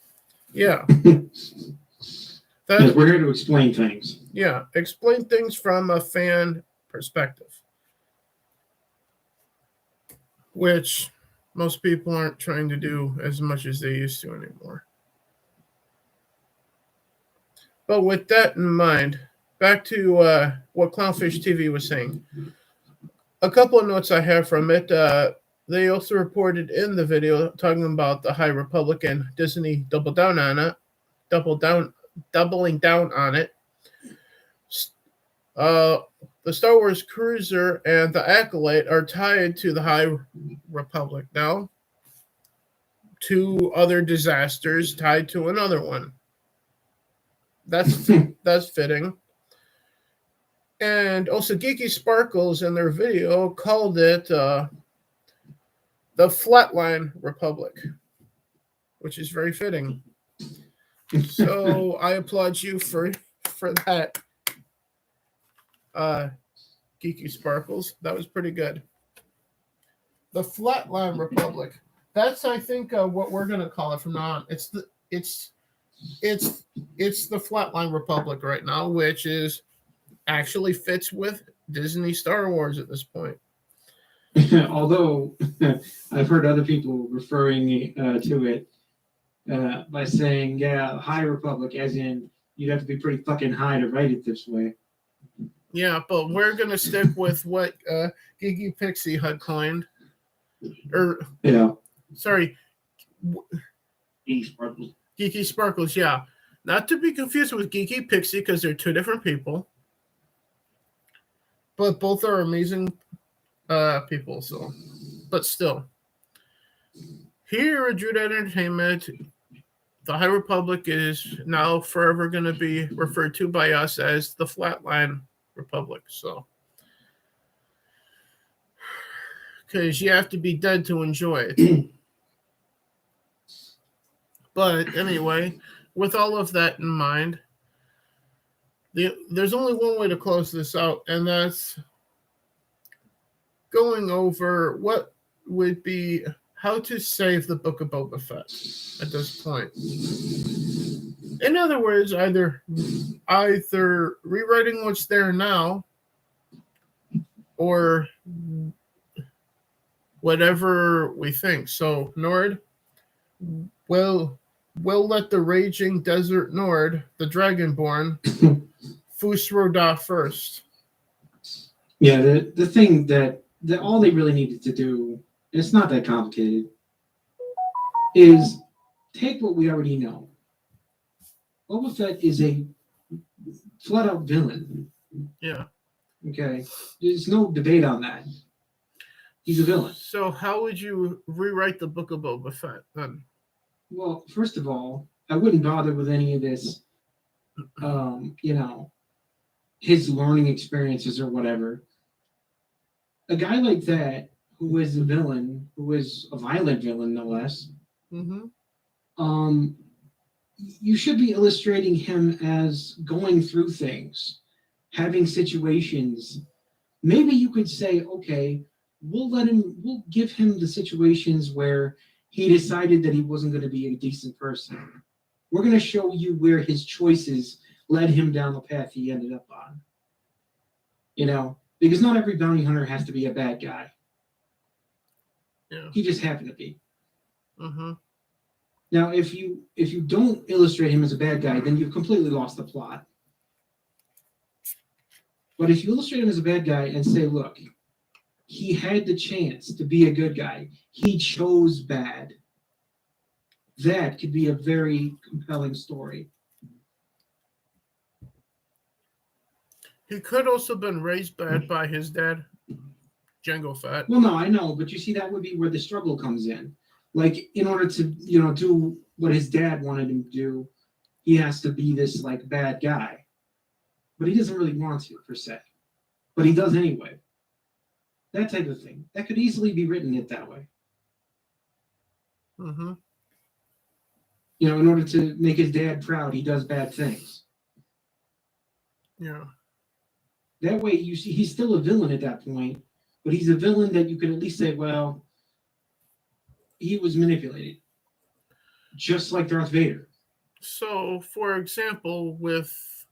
Yeah. Yes, we're here to explain things. Yeah, explain things from a fan perspective, which most people aren't trying to do as much as they used to anymore. But with that in mind, back to what Clownfish TV was saying. A couple of notes I have from it. They also reported in the video talking about the High Republic and Disney doubling down on it. The Star Wars Cruiser and the Acolyte are tied to the High Republic now. Two other disasters tied to another one. That's fitting. And also Geeky Sparkles in their video called it the Flatline Republic, which is very fitting. So I applaud you for that. Geeky Sparkles. That was pretty good. The Flatline Republic. That's, I think, what we're gonna call it from now on. It's the Flatline Republic right now, which is actually fits with Disney Star Wars at this point. Although I've heard other people referring to it by saying, "Yeah, High Republic," as in you'd have to be pretty fucking high to write it this way. Yeah, but we're gonna stick with what Geeky Pixie had coined. Sorry, Geeky Sparkles. Geeky Sparkles. Yeah, not to be confused with Geeky Pixie because they're two different people, but both are amazing people. So, but still, here at Druid Entertainment, the High Republic is now forever going to be referred to by us as the Flatline Republic. So, because you have to be dead to enjoy it. But anyway, with all of that in mind, there's only one way to close this out, and that's going over what would be how to save the Book of Boba Fett at this point. In other words, either rewriting what's there now or whatever we think. So, Nord, we'll let the raging desert Nord, the Dragonborn, Fusroda first. Yeah, the thing that all they really needed to do, and it's not that complicated, is take what we already know. Boba Fett is a flat-out villain. Yeah. Okay? There's no debate on that. He's a villain. So how would you rewrite the Book of Boba Fett then? Well, first of all, I wouldn't bother with any of this, his learning experiences or whatever. A guy like that, who is a villain, who is a violent villain, no less, you should be illustrating him as going through things, having situations. Maybe you could say, okay, we'll give him the situations where he decided that he wasn't going to be a decent person. We're going to show you where his choices led him down the path he ended up on. Because not every bounty hunter has to be a bad guy. Yeah. He just happened to be. Now, if you don't illustrate him as a bad guy, then you've completely lost the plot. But if you illustrate him as a bad guy and say, look, he had the chance to be a good guy, he chose bad, that could be a very compelling story. He could also have been raised bad by his dad, Jango Fett. Well, no, I know, but you see, that would be where the struggle comes in. Like, in order to, do what his dad wanted him to do. He has to be this like bad guy, but he doesn't really want to per se, but he does anyway. That type of thing. That could easily be written it that way. Mm-hmm. You know, in order to make his dad proud, he does bad things. Yeah. That way, you see, he's still a villain at that point, but he's a villain that you can at least say, well, he was manipulated, just like Darth Vader. So, for example, with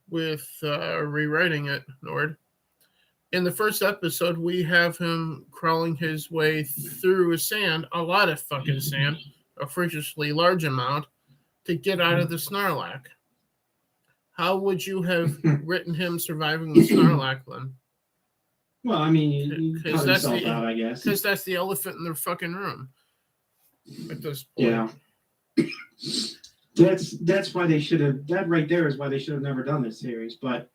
rewriting it, Nord, in the first episode, we have him crawling his way through sand, a lot of fucking sand, a freakishly large amount, to get out of the Snarlack. How would you have written him surviving the Snarlack then? Well, I mean, he cut himself out, I guess. Because that's the elephant in the fucking room at this point. Yeah. That's why they should have, that right there is why they should have never done this series. But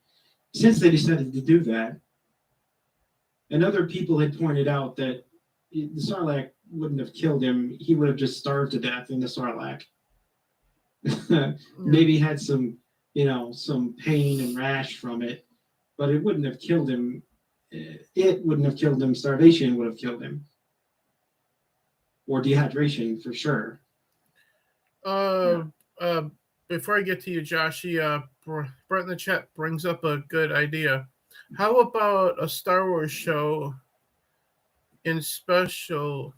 since they decided to do that, and other people had pointed out that the Sarlacc wouldn't have killed him, he would have just starved to death in the Sarlacc. Maybe had some, some pain and rash from it, but it wouldn't have killed him. It wouldn't have killed him. Starvation would have killed him. Or dehydration, for sure. Before I get to you, Joshy, Brett in the chat brings up a good idea. How about a Star Wars show in space show,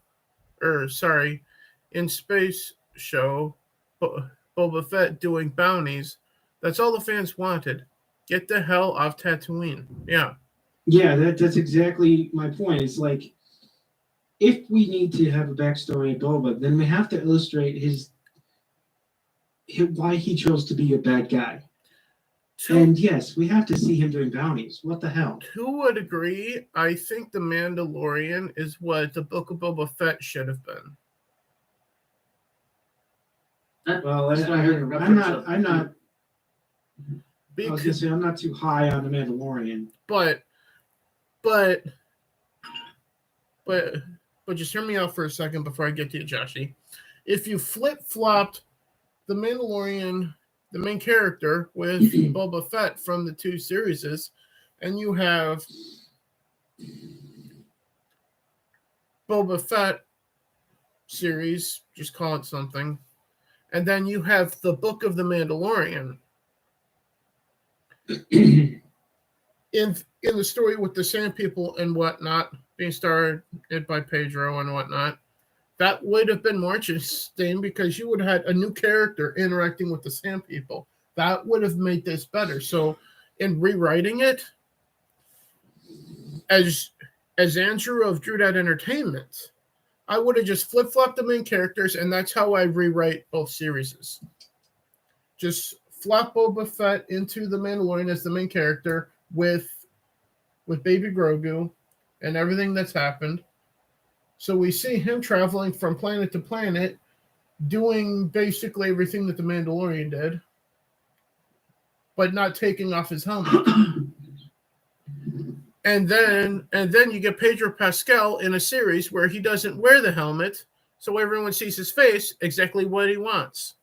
Boba Fett doing bounties? That's all the fans wanted. Get the hell off Tatooine. Yeah. Yeah, that's exactly my point. It's like, if we need to have a backstory of Boba, then we have to illustrate his why he chose to be a bad guy. And yes, we have to see him doing bounties. What the hell? Who would agree? I think The Mandalorian is what the Book of Boba Fett should have been. Well, I'm not. I was gonna say I'm not too high on The Mandalorian. But just hear me out for a second before I get to you, Joshy. If you flip-flopped The Mandalorian, the main character, with Boba Fett from the two series, and you have Boba Fett series, just call it something, and then you have the Book of the Mandalorian in the story with the Sand People and whatnot, being starred by Pedro and whatnot, that would have been more interesting because you would have had a new character interacting with the Sand People. That would have made this better. So in rewriting it, as Andrew of Drew That Entertainment, I would have just flip-flopped the main characters, and that's how I rewrite both series. Just flop Boba Fett into The Mandalorian as the main character with Baby Grogu and everything that's happened. So we see him traveling from planet to planet, doing basically everything that the Mandalorian did, but not taking off his helmet. And then you get Pedro Pascal in a series where he doesn't wear the helmet, so everyone sees his face, exactly what he wants.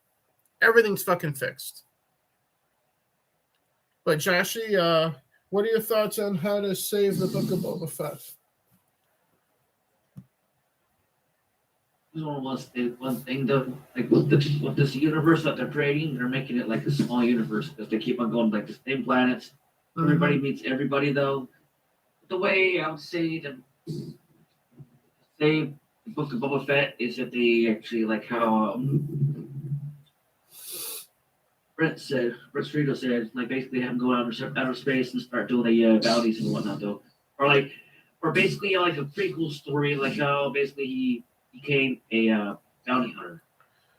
Everything's fucking fixed. But Joshy, what are your thoughts on how to save the Book of Boba Fett? One thing though, like with this universe that they're creating, they're making it like a small universe because they keep on going like the same planets. Everybody meets everybody though. The way I would say the Book of Boba Fett is that they actually like how Brett Friedel said, like basically have him go out outer space and start doing the bounties and whatnot though, or basically like a prequel story, like how basically he became a bounty hunter.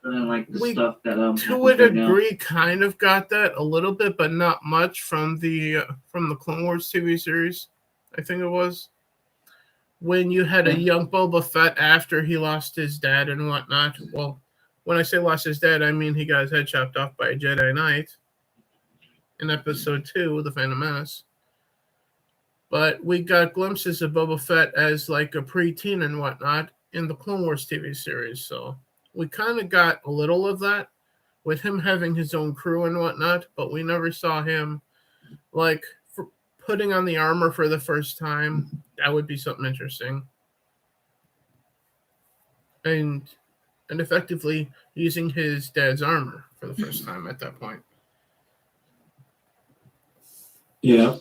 And then like the stuff that to a degree kind of got that a little bit, but not much from the Clone Wars TV series. I think it was when you had a young Boba Fett after he lost his dad and whatnot. Well, when I say lost his dad, I mean he got his head chopped off by a Jedi Knight in Episode 2 of The Phantom Menace. But we got glimpses of Boba Fett as like a preteen and whatnot in the Clone Wars TV series. So we kind of got a little of that. with him having his own crew and whatnot, but we never saw him like putting on the armor for the first time. That would be something interesting. And effectively using his dad's armor for the first time at that point. Yeah.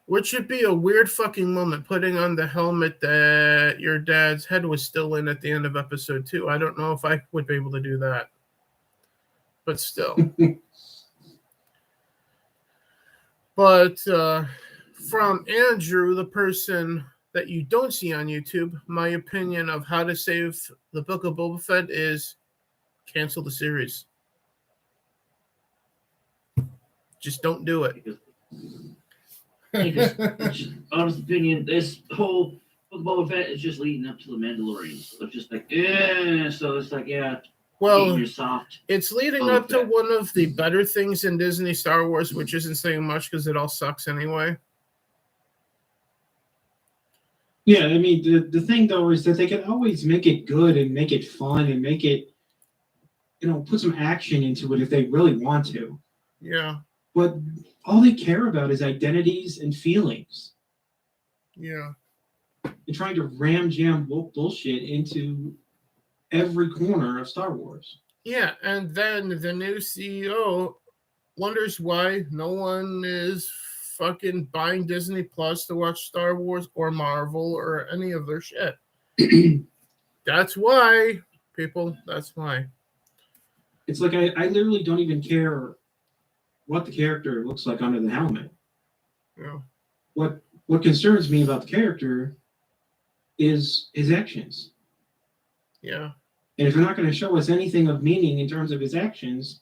Which should be a weird fucking moment, putting on the helmet that your dad's head was still in at the end of episode 2. I don't know if I would be able to do that. But still. But from Andrew, the person that you don't see on YouTube, my opinion of how to save the Book of Boba Fett is cancel the series. Just don't do it. Honest opinion, this whole Book of Boba Fett is just leading up to the Mandalorian. So it's just like, so it's like, well, you're soft. It's leading up to one of the better things in Disney Star Wars, which isn't saying much because it all sucks anyway. Yeah, I mean, the thing, though, is that they can always make it good and make it fun and make it, put some action into it if they really want to. Yeah. But all they care about is identities and feelings. Yeah. They're trying to jam bullshit into every corner of Star Wars. Yeah, and then the new CEO wonders why no one is fucking buying Disney Plus to watch Star Wars or Marvel or any of their shit. That's why, people. That's why. It's like I literally don't even care what the character looks like under the helmet. Yeah. What concerns me about the character is his actions. Yeah. And if you're not going to show us anything of meaning in terms of his actions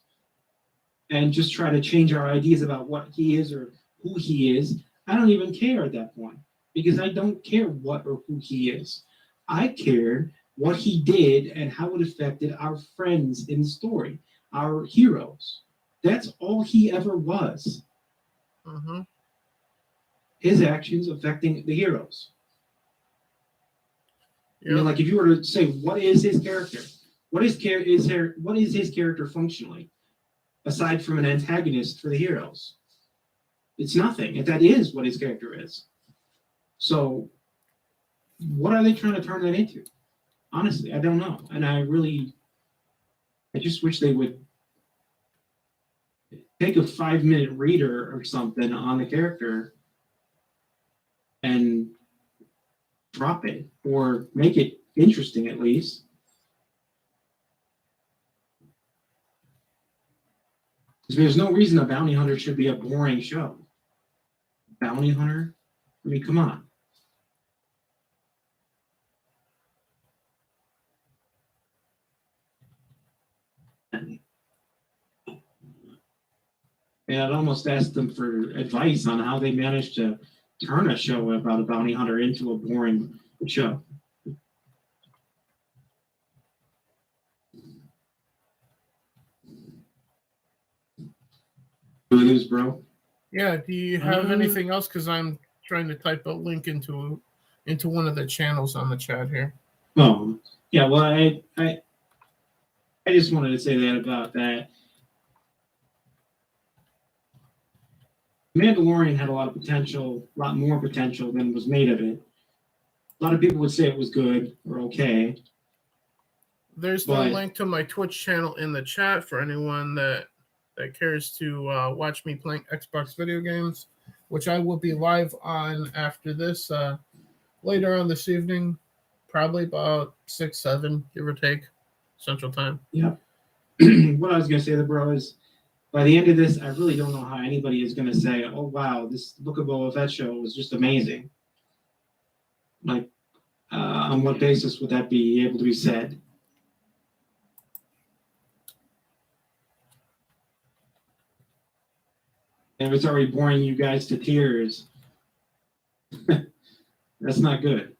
and just try to change our ideas about what he is or who he is, I don't even care at that point, because I don't care what or who he is. I care what he did and how it affected our friends in the story, our heroes. That's all he ever was. Mm-hmm. His actions affecting the heroes. Yeah. Like if you were to say, what is his character? What is his character functionally, aside from an antagonist for the heroes? It's nothing. And that is what his character is. So, what are they trying to turn that into? Honestly, I don't know. And I just wish they would take a 5-minute reader or something on the character and drop it, or make it interesting at least. Because there's no reason a bounty hunter should be a boring show. Bounty hunter? I mean, come on. And I'd almost ask them for advice on how they managed to turn a show about a bounty hunter into a boring show. News, bro. Yeah. Do you have anything else? Because I'm trying to type a link into one of the channels on the chat here. Oh, yeah. Well, I just wanted to say that about that. Mandalorian had a lot of potential, a lot more potential than was made of it. A lot of people would say it was good or okay. There's the link to my Twitch channel in the chat for anyone that cares to watch me playing Xbox video games, which I will be live on after this later on this evening, probably about 6, 7, give or take, Central Time. Yeah. What I was going to say, bro, is by the end of this, I really don't know how anybody is going to say, oh, wow, this Book of Boba Fett show was just amazing. Like, on what basis would that be able to be said? And if it's already boring you guys to tears, that's not good.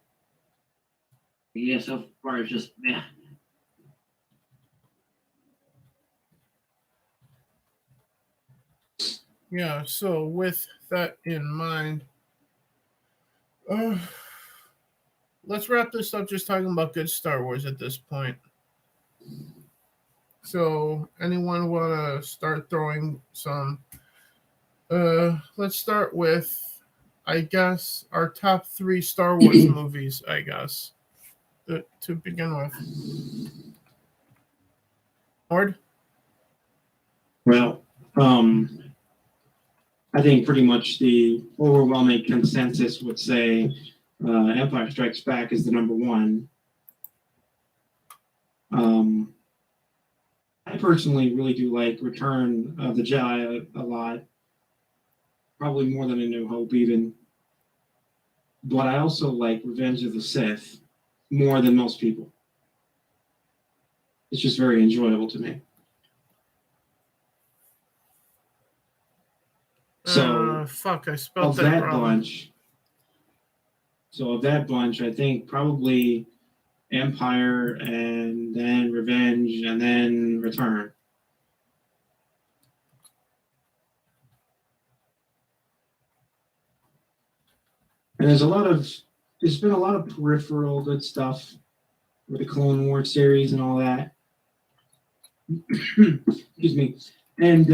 Yeah, so far it's just, Yeah, so with that in mind, let's wrap this up just talking about good Star Wars at this point. So, anyone want to start throwing some? Let's start with, I guess, our top 3 Star Wars movies. I guess to begin with. Lord? Well, I think pretty much the overwhelming consensus would say Empire Strikes Back is the number one. I personally really do like Return of the Jedi a lot, probably more than A New Hope even. But I also like Revenge of the Sith more than most people. It's just very enjoyable to me. So Fuck, I spelled of that that wrong. bunch, I think probably Empire and then Revenge and then Return. And there's been a lot of peripheral good stuff with the Clone Wars series and all that. Excuse me. And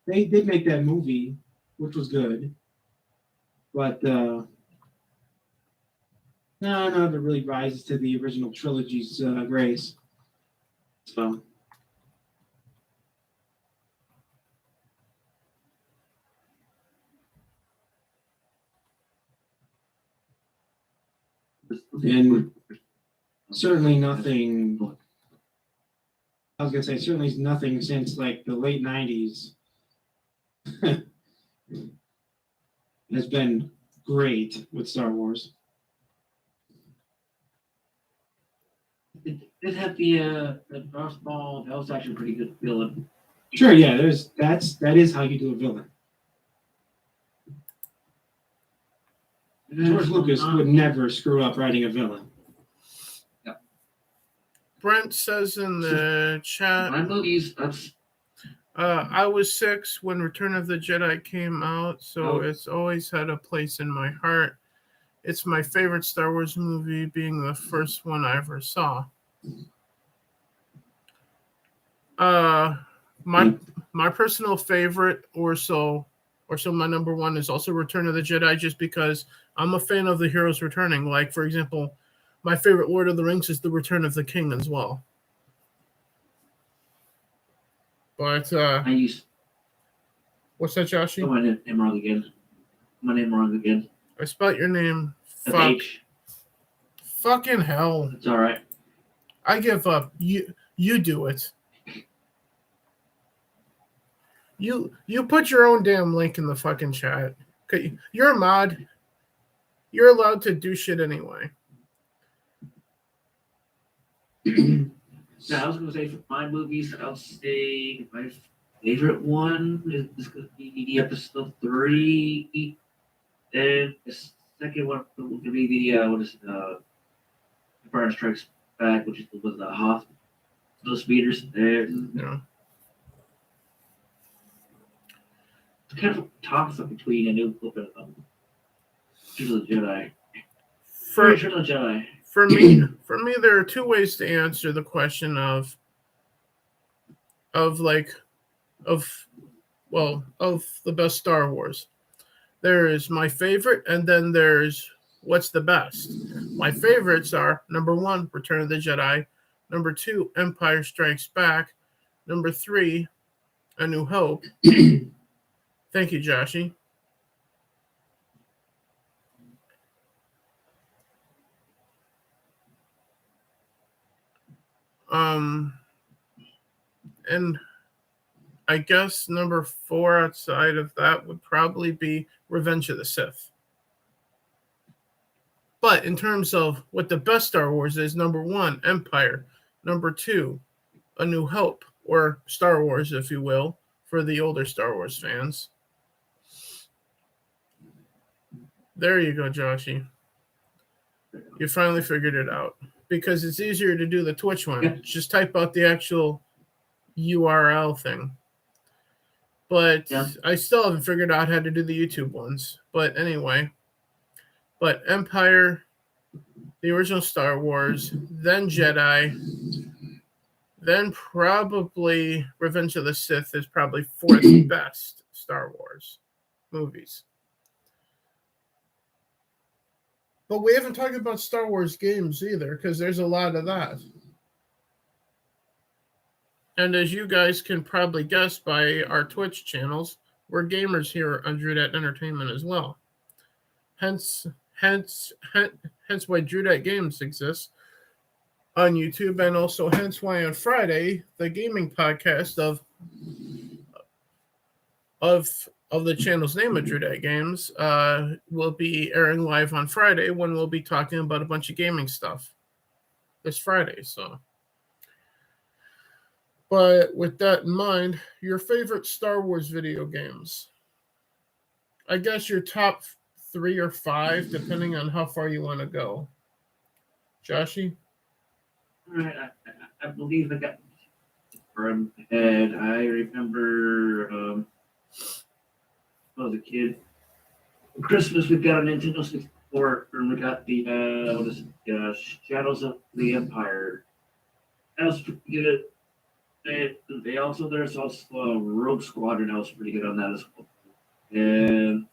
they did make that movie, which was good. But none of it really rises to the original trilogy's grace. So. And certainly nothing, I was going to say, certainly nothing since like the late 90s has been great with Star Wars. It did have the Darth Maul. That was actually a pretty good villain. Sure, yeah, that is how you do a villain. George Lucas would never screw up writing a villain. Brent says in the chat, My movies, I was 6 when Return of the Jedi came out, so it's always had a place in my heart. It's my favorite Star Wars movie, being the first one I ever saw. My personal favorite, or so my number one, is also Return of the Jedi, just because I'm a fan of the heroes returning. Like, for example, my favorite Lord of the Rings is The Return of the King as well. But what's that, Joshy? Oh, my name wrong again. I spelled your name. Fuck. H. Fucking hell. It's all right. I give up. You do it. You put your own damn link in the fucking chat. You're a mod. You're allowed to do shit anyway. Now, I was going to say, for my movies, I'll say my favorite one is going to be Episode 3. And the second one will be the Empire Strikes Back, which was the Hoth, those speeders there. Yeah. It's kind of a toss-up between A New Hope and Return of the Jedi. Return of the Jedi. For me, there are 2 ways to answer the question of the best Star Wars. There is my favorite, and then there's what's the best. My favorites are number 1, Return of the Jedi; number 2, Empire Strikes Back; number 3, A New Hope. Thank you, Joshy. And I guess number 4 outside of that would probably be Revenge of the Sith. But in terms of what the best Star Wars is, number 1, Empire; number 2, A New Hope, or Star Wars, if you will, for the older Star Wars fans. There you go, Joshy. You finally figured it out. Because it's easier to do the Twitch one. Yeah. Just type out the actual URL thing. But yeah. I still haven't figured out how to do the YouTube ones. But anyway. But Empire, the original Star Wars, then Jedi, Then probably Revenge of the Sith is probably fourth best Star Wars movies. But we haven't talked about Star Wars games either, because there's a lot of that. And as you guys can probably guess by our Twitch channels, we're gamers here on Drudette Entertainment as well. Hence why Drudette Games exists on YouTube, and also hence why on Friday the gaming podcast of the channel's name of Drudette Games will be airing live on Friday, when we'll be talking about a bunch of gaming stuff this Friday. So, but with that in mind, your favorite Star Wars video games. I guess your top 3 or 5, depending on how far you want to go. Joshy? All right, I believe I got from head. I remember when I was a kid. For Christmas, we got a Nintendo 64, and we got the Shadows of the Empire. That was pretty good. There's also Rogue Squadron. That was pretty good on that as well. And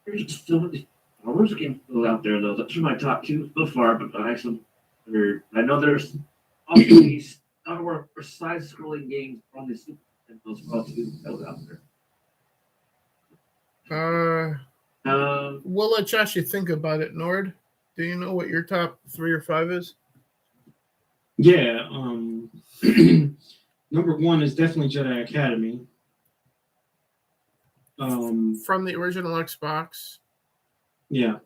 there's just so many Star Wars games still out there, though. Those are my top 2 so far, but I know there's also these Star Wars side-scrolling games from the Super Nintendo as well, too, that was out there. We'll let Joshy think about it. Nord, do you know what your top 3 or 5 is? Yeah. Number 1 is definitely Jedi Academy. From the original Xbox. Yeah.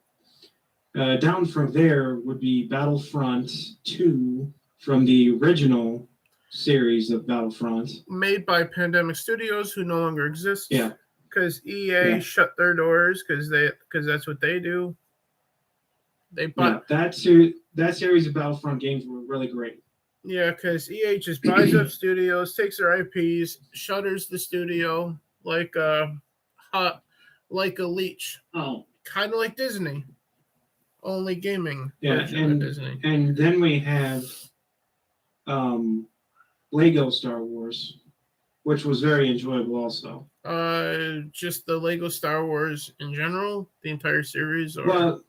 Down from there would be Battlefront 2 from the original series of Battlefront. Made by Pandemic Studios, who no longer exists. Yeah. Because EA shut their doors because that's what they do. They bought that series of Battlefront games were really great. Yeah, because EA just buys up studios, takes their IPs, shutters the studio like a leech. Oh, kind of like Disney, only gaming version of Disney. And then we have Lego Star Wars, which was very enjoyable also. Just the Lego Star Wars in general, the entire series, or well,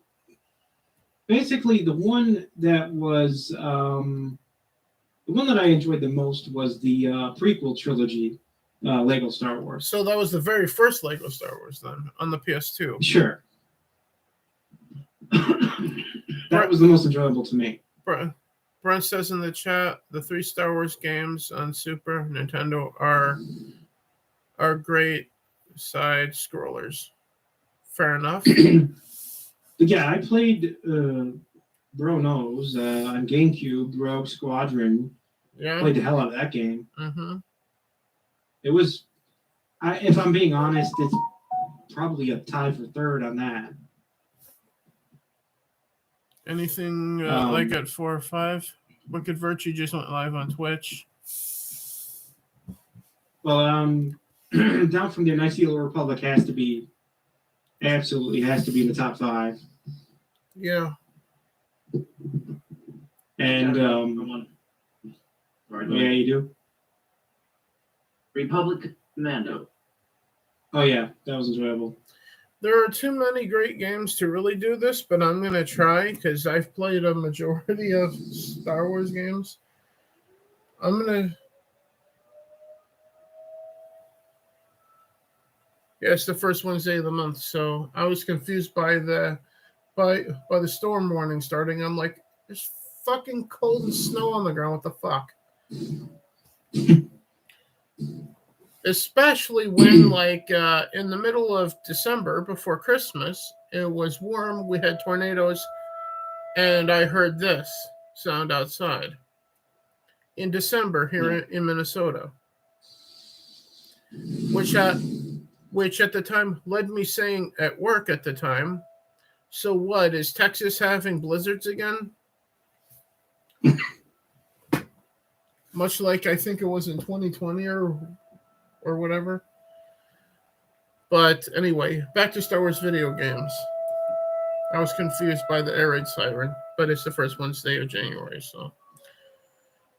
basically the one that was the one that I enjoyed the most was the prequel trilogy, Lego Star Wars. So that was the very first Lego Star Wars then on the PS2. Sure. That was the most enjoyable to me. Brent says in the chat, the 3 Star Wars games on Super Nintendo are great side scrollers. Fair enough. But yeah, I played Bro Knows on GameCube, Rogue Squadron. Yeah. Played the hell out of that game. Mm-hmm. It was, if I'm being honest, it's probably a tie for 3rd on that. Anything like at 4 or 5? Wicked Virtue just went live on Twitch. Well, Down from the Nice Steel Republic absolutely has to be in the top 5. Yeah. And yeah, you do. Republic Commando. Oh yeah, that was enjoyable. There are too many great games to really do this, but I'm going to try because I've played a majority of Star Wars games. I'm going to... Yeah, it's the first Wednesday of the month, so I was confused by the storm warning starting. I'm like, there's fucking cold and snow on the ground. What the fuck? Especially when, like, in the middle of December, before Christmas, it was warm, we had tornadoes, and I heard this sound outside. In December here in Minnesota. Which at the time led me saying at work at the time, so what, is Texas having blizzards again? Much like I think it was in 2020 or whatever. But anyway, back to Star Wars video games. I was confused by the air raid siren, but it's the first Wednesday of January, so.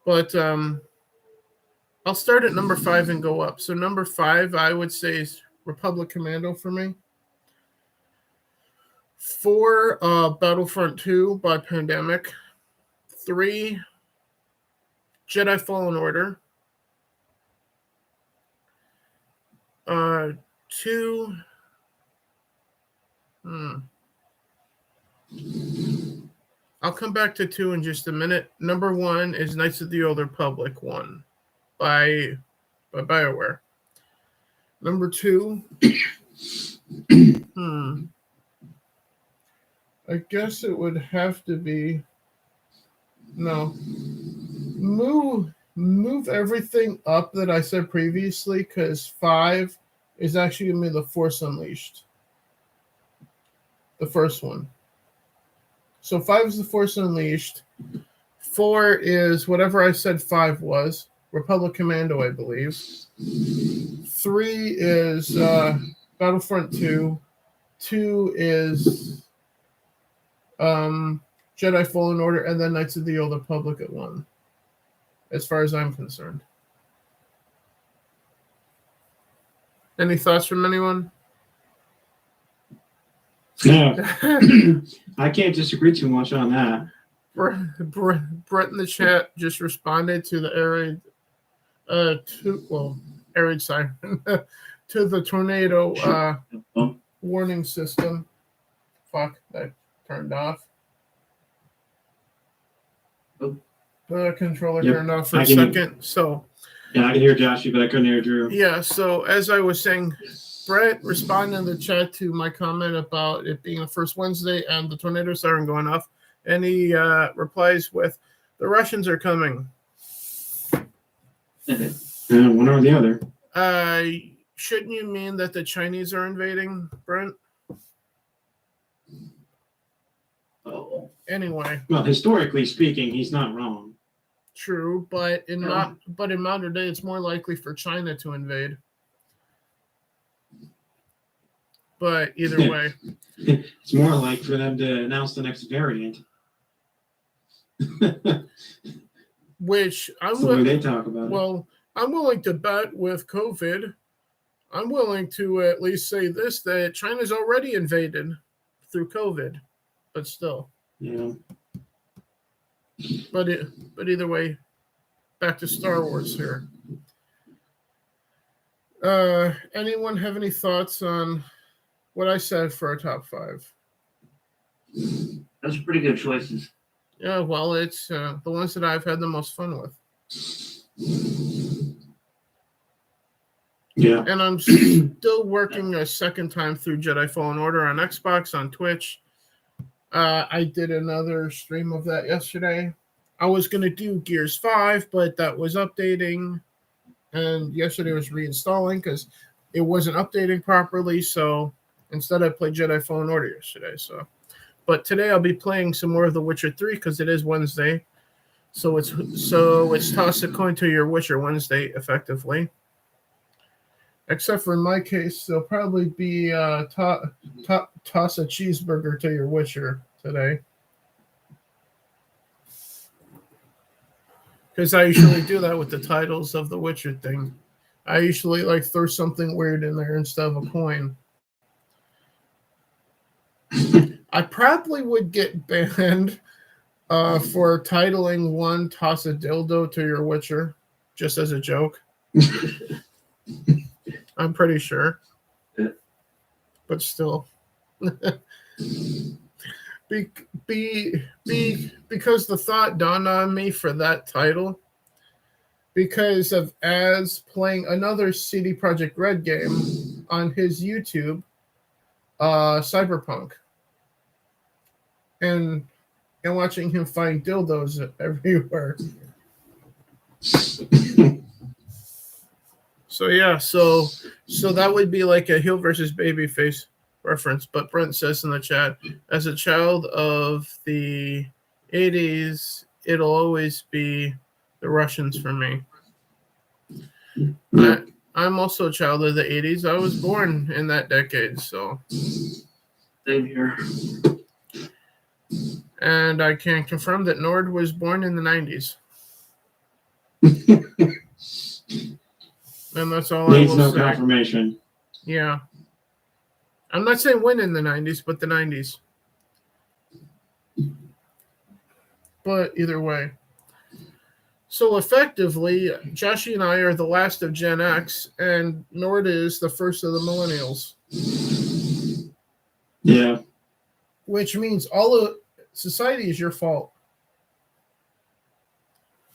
But I'll start at number 5 and go up. So number 5, I would say, is Republic Commando for me. 4, Battlefront 2 by Pandemic. 3, Jedi Fallen Order. 2, I'll come back to 2 in just a minute. Number 1 is Knights of the Old Republic 1 by BioWare. Number 2, I guess it would have to be move everything up that I said previously, because 5 is actually going to be The Force Unleashed. The first one. So 5 is The Force Unleashed. 4 is whatever I said 5 was. Republic Commando, I believe. 3 is Battlefront 2. 2 is Jedi Fallen Order, and then Knights of the Old Republic at 1, as far as I'm concerned. Any thoughts from anyone? No. I can't disagree too much on that. Brett in the chat just responded to the arid siren to the tornado warning system. Fuck, that turned off. The controller turned off for a second. So yeah, I can hear Joshy, but I couldn't hear Drew. Yeah, so as I was saying, Brett responded in the chat to my comment about it being the first Wednesday and the tornado siren going off, and he replies with, "The Russians are coming." One or the other. Shouldn't you mean that the Chinese are invading, Brent? Oh. Anyway. Well, historically speaking, he's not wrong. True, but in modern day, it's more likely for China to invade. But either way, it's more like for them to announce the next variant. Which I'm the way they talk about it. Well, I'm willing to bet with COVID. I'm willing to at least say this, that China's already invaded through COVID, but still. Yeah. But either way, back to Star Wars here. Anyone have any thoughts on what I said for a top 5? Those are pretty good choices. Yeah, well, it's the ones that I've had the most fun with. Yeah. And I'm still working a second time through Jedi Fallen Order on Xbox, on Twitch. I did another stream of that yesterday. I was going to do Gears 5, but that was updating. And yesterday was reinstalling because it wasn't updating properly. So instead, I played Jedi Fallen Order yesterday. But today I'll be playing some more of The Witcher 3 because it is Wednesday. So it's toss a coin to your Witcher Wednesday, effectively. Except for in my case, there'll probably be toss a cheeseburger to your Witcher today. Because I usually do that with the titles of the Witcher thing. I usually throw something weird in there instead of a coin. I probably would get banned for titling one "Toss a dildo to your Witcher," just as a joke. I'm pretty sure. But still. Because the thought dawned on me for that title, because of Az playing another CD Projekt Red game on his YouTube, Cyberpunk, and watching him find dildos everywhere. So yeah, so that would be like a heel versus babyface reference. But Brent says in the chat, as a child of the 80s, it'll always be the Russians for me. I'm also a child of the 80s. I was born in that decade, so. Same here. And I can confirm that Nord was born in the 90s. And that's all Needs I will no say. confirmation. Yeah. I'm not saying when in the 90s, but the 90s. But either way. So effectively, Joshy and I are the last of Gen X, and Nord is the first of the millennials. Yeah. Which means all of society is your fault.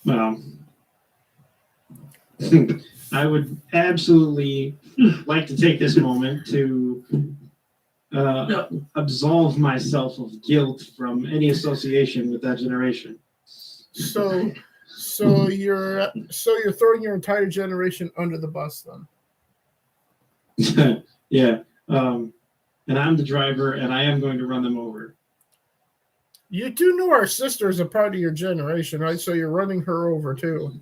Well, I would absolutely like to take this moment to absolve myself of guilt from any association with that generation. So you're throwing your entire generation under the bus then. Yeah. And I'm the driver, and I am going to run them over. You do know our sister is a part of your generation, right? So you're running her over too.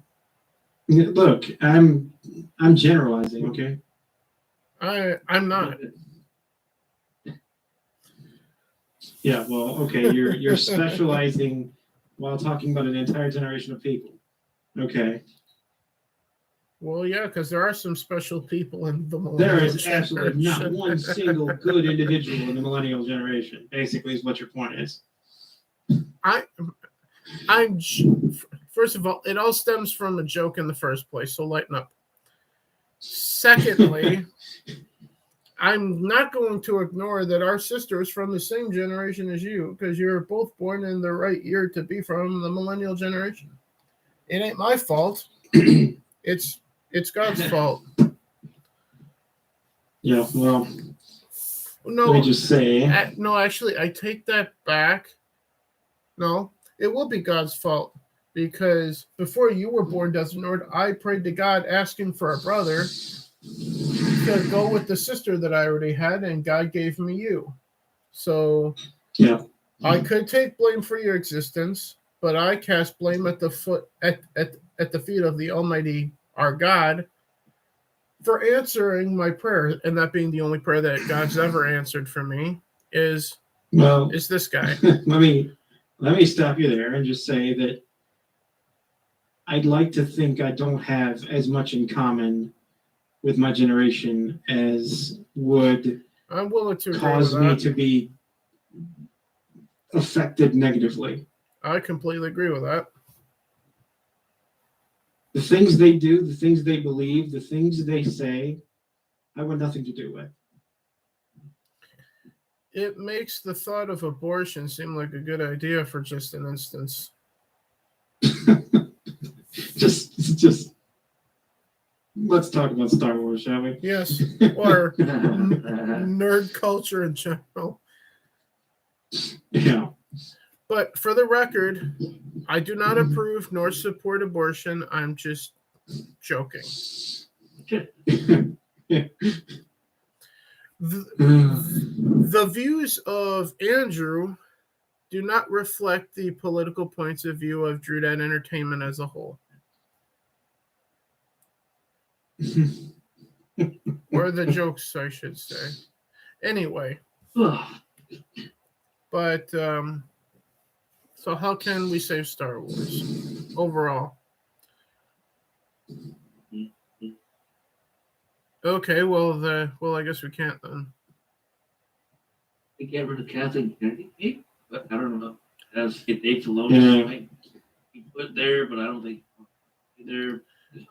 Look, I'm generalizing, okay? I'm not. Yeah, well, okay, you're specializing while talking about an entire generation of people. Okay. Well, yeah, because there are some special people in the millennial There is generation. absolutely not one single good individual in the millennial generation, basically, is what your point is. First of all, it all stems from a joke in the first place, so lighten up. Secondly, I'm not going to ignore that our sister is from the same generation as you, because you're both born in the right year to be from the millennial generation. It ain't my fault. It's God's fault. Yeah, well, No, let me just say. No, actually, I take that back. No, it will be God's fault, because before you were born, Desert Nord, I prayed to God asking for a brother to go with the sister that I already had, and God gave me you. So yeah, I could take blame for your existence, but I cast blame at the feet of the Almighty, our God, for answering my prayer, and that being the only prayer that God's ever answered for me is this guy. let me stop you there and just say that I'd like to think I don't have as much in common with my generation as would I'm willing to cause me to be affected negatively. I completely agree with that. The things they do, the things they believe, the things they say, I want nothing to do with. It makes the thought of abortion seem like a good idea for just an instance. just let's talk about Star Wars, shall we? Yes, or nerd culture in general. Yeah. But for the record, I do not approve nor support abortion. I'm just joking. The views of Andrew do not reflect the political points of view of Drudad Entertainment as a whole. Or the jokes, I should say. Anyway. But, so how can we save Star Wars overall? Okay, well, I guess we can't then. They get rid of Kathleen Kennedy, but I don't know. As Dave Filoni might be put there, but I don't think they're.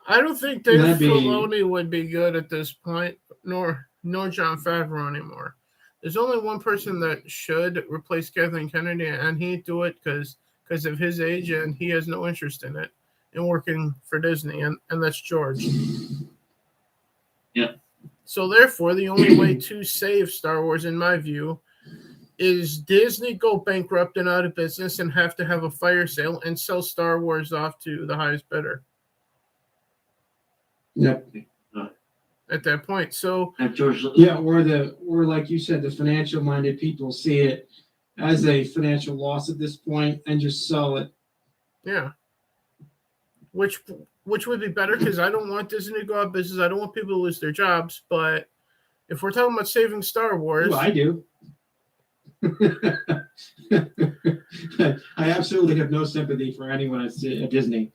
I don't think Dave Filoni would be good at this point, nor Jon Favreau anymore. There's only one person that should replace Kathleen Kennedy, and he'd do it because of his age, and he has no interest in it, in working for Disney, and that's George. Yeah. So therefore, the only way to save Star Wars, in my view, is Disney go bankrupt and out of business and have to have a fire sale and sell Star Wars off to the highest bidder. Yep. At that point, so yeah, or like you said, the financial minded people see it as a financial loss at this point and just sell it. Yeah. Which would be better, because I don't want Disney to go out of business. I don't want people to lose their jobs. But if we're talking about saving Star Wars, Well, I do. I absolutely have no sympathy for anyone at Disney.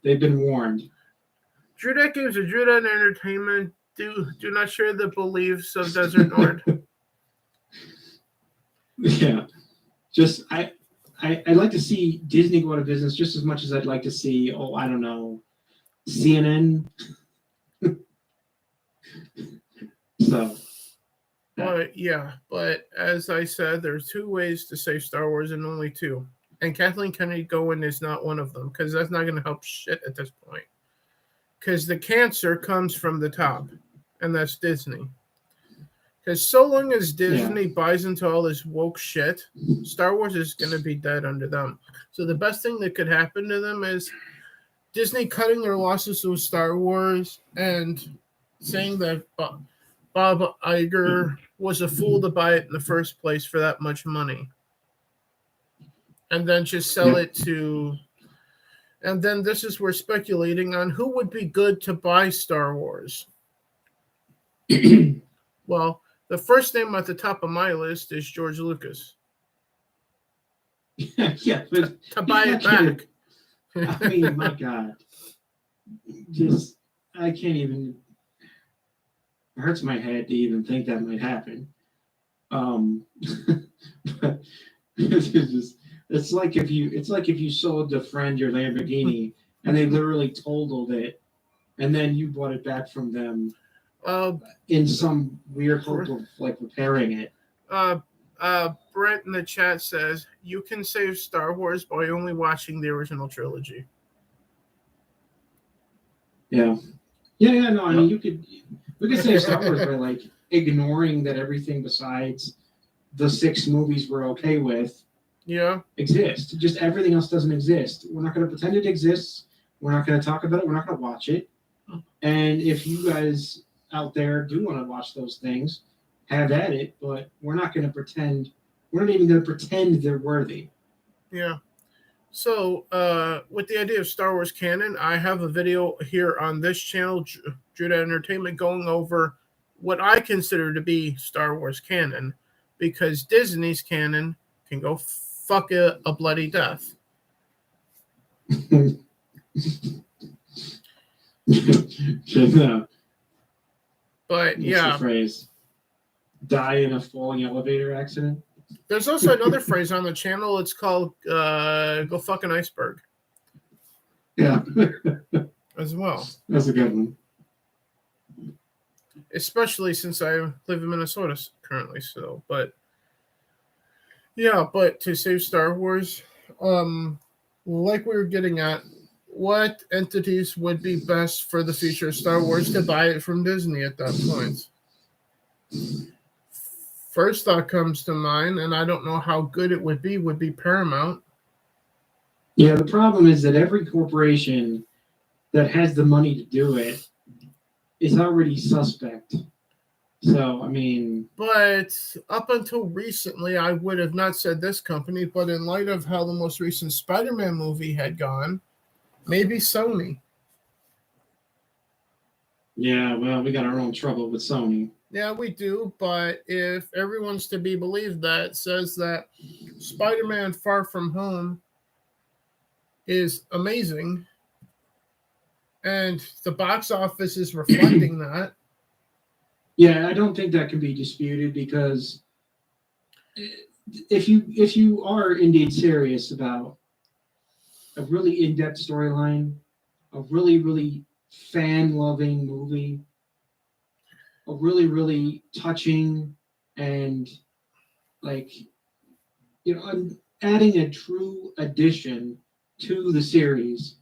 They've been warned. Drew That Games and Drew That Entertainment do not share the beliefs of Desert Nord. Yeah, just I'd like to see Disney go out of business just as much as I'd like to see, I don't know, CNN. So. But as I said, there's two ways to save Star Wars and only two. And Kathleen Kennedy going is not one of them because that's not going to help shit at this point. Because the cancer comes from the top, and that's Disney. Because so long as Disney buys into all this woke shit, Star Wars is going to be dead under them. So the best thing that could happen to them is Disney cutting their losses with Star Wars and saying that Bob Iger was a fool to buy it in the first place for that much money. And then just sell it to... And then this is where speculating on who would be good to buy Star Wars. Well, the first name at the top of my list is George Lucas. Yeah, but to buy it back. I mean, my God. Just, I can't even... It hurts my head to even think that might happen. But it's like if you sold a friend your Lamborghini and they literally totaled it, and then you bought it back from them in some weird hope of like repairing it. Brent in the chat says you can save Star Wars by only watching the original trilogy. Yeah. No, I mean we could save Star Wars by like ignoring that everything besides the 6 movies we're okay with exist. Just everything else doesn't exist. We're not going to pretend it exists. We're not going to talk about it. We're not going to watch it. And if you guys out there do want to watch those things, have at it. But we're not going to pretend. We're not even going to pretend they're worthy. Yeah. So, with the idea of Star Wars canon, I have a video here on this channel, Jedi Entertainment, going over what I consider to be Star Wars canon, because Disney's canon can go fuck a bloody death. But What's the phrase? Die in a falling elevator accident? There's also another phrase on the channel. It's called go fuck an iceberg. Yeah. As well. That's a good one. Especially since I live in Minnesota currently. But to save Star Wars, like we were getting at, what entities would be best for the future of Star Wars to buy it from Disney at that point? First thought comes to mind, and I don't know how good it would be Paramount. Yeah, the problem is that every corporation that has the money to do it is already suspect. So, I mean... But up until recently, I would have not said this company, but in light of how the most recent Spider-Man movie had gone, maybe Sony. Yeah, well, we got our own trouble with Sony. Yeah, we do, but if everyone's to be believed, that says that Spider-Man Far From Home is amazing, and the box office is reflecting that. Yeah, I don't think that can be disputed, because if you are indeed serious about a really in-depth storyline, a really, really fan-loving movie, a really, really touching and adding a true addition to the series,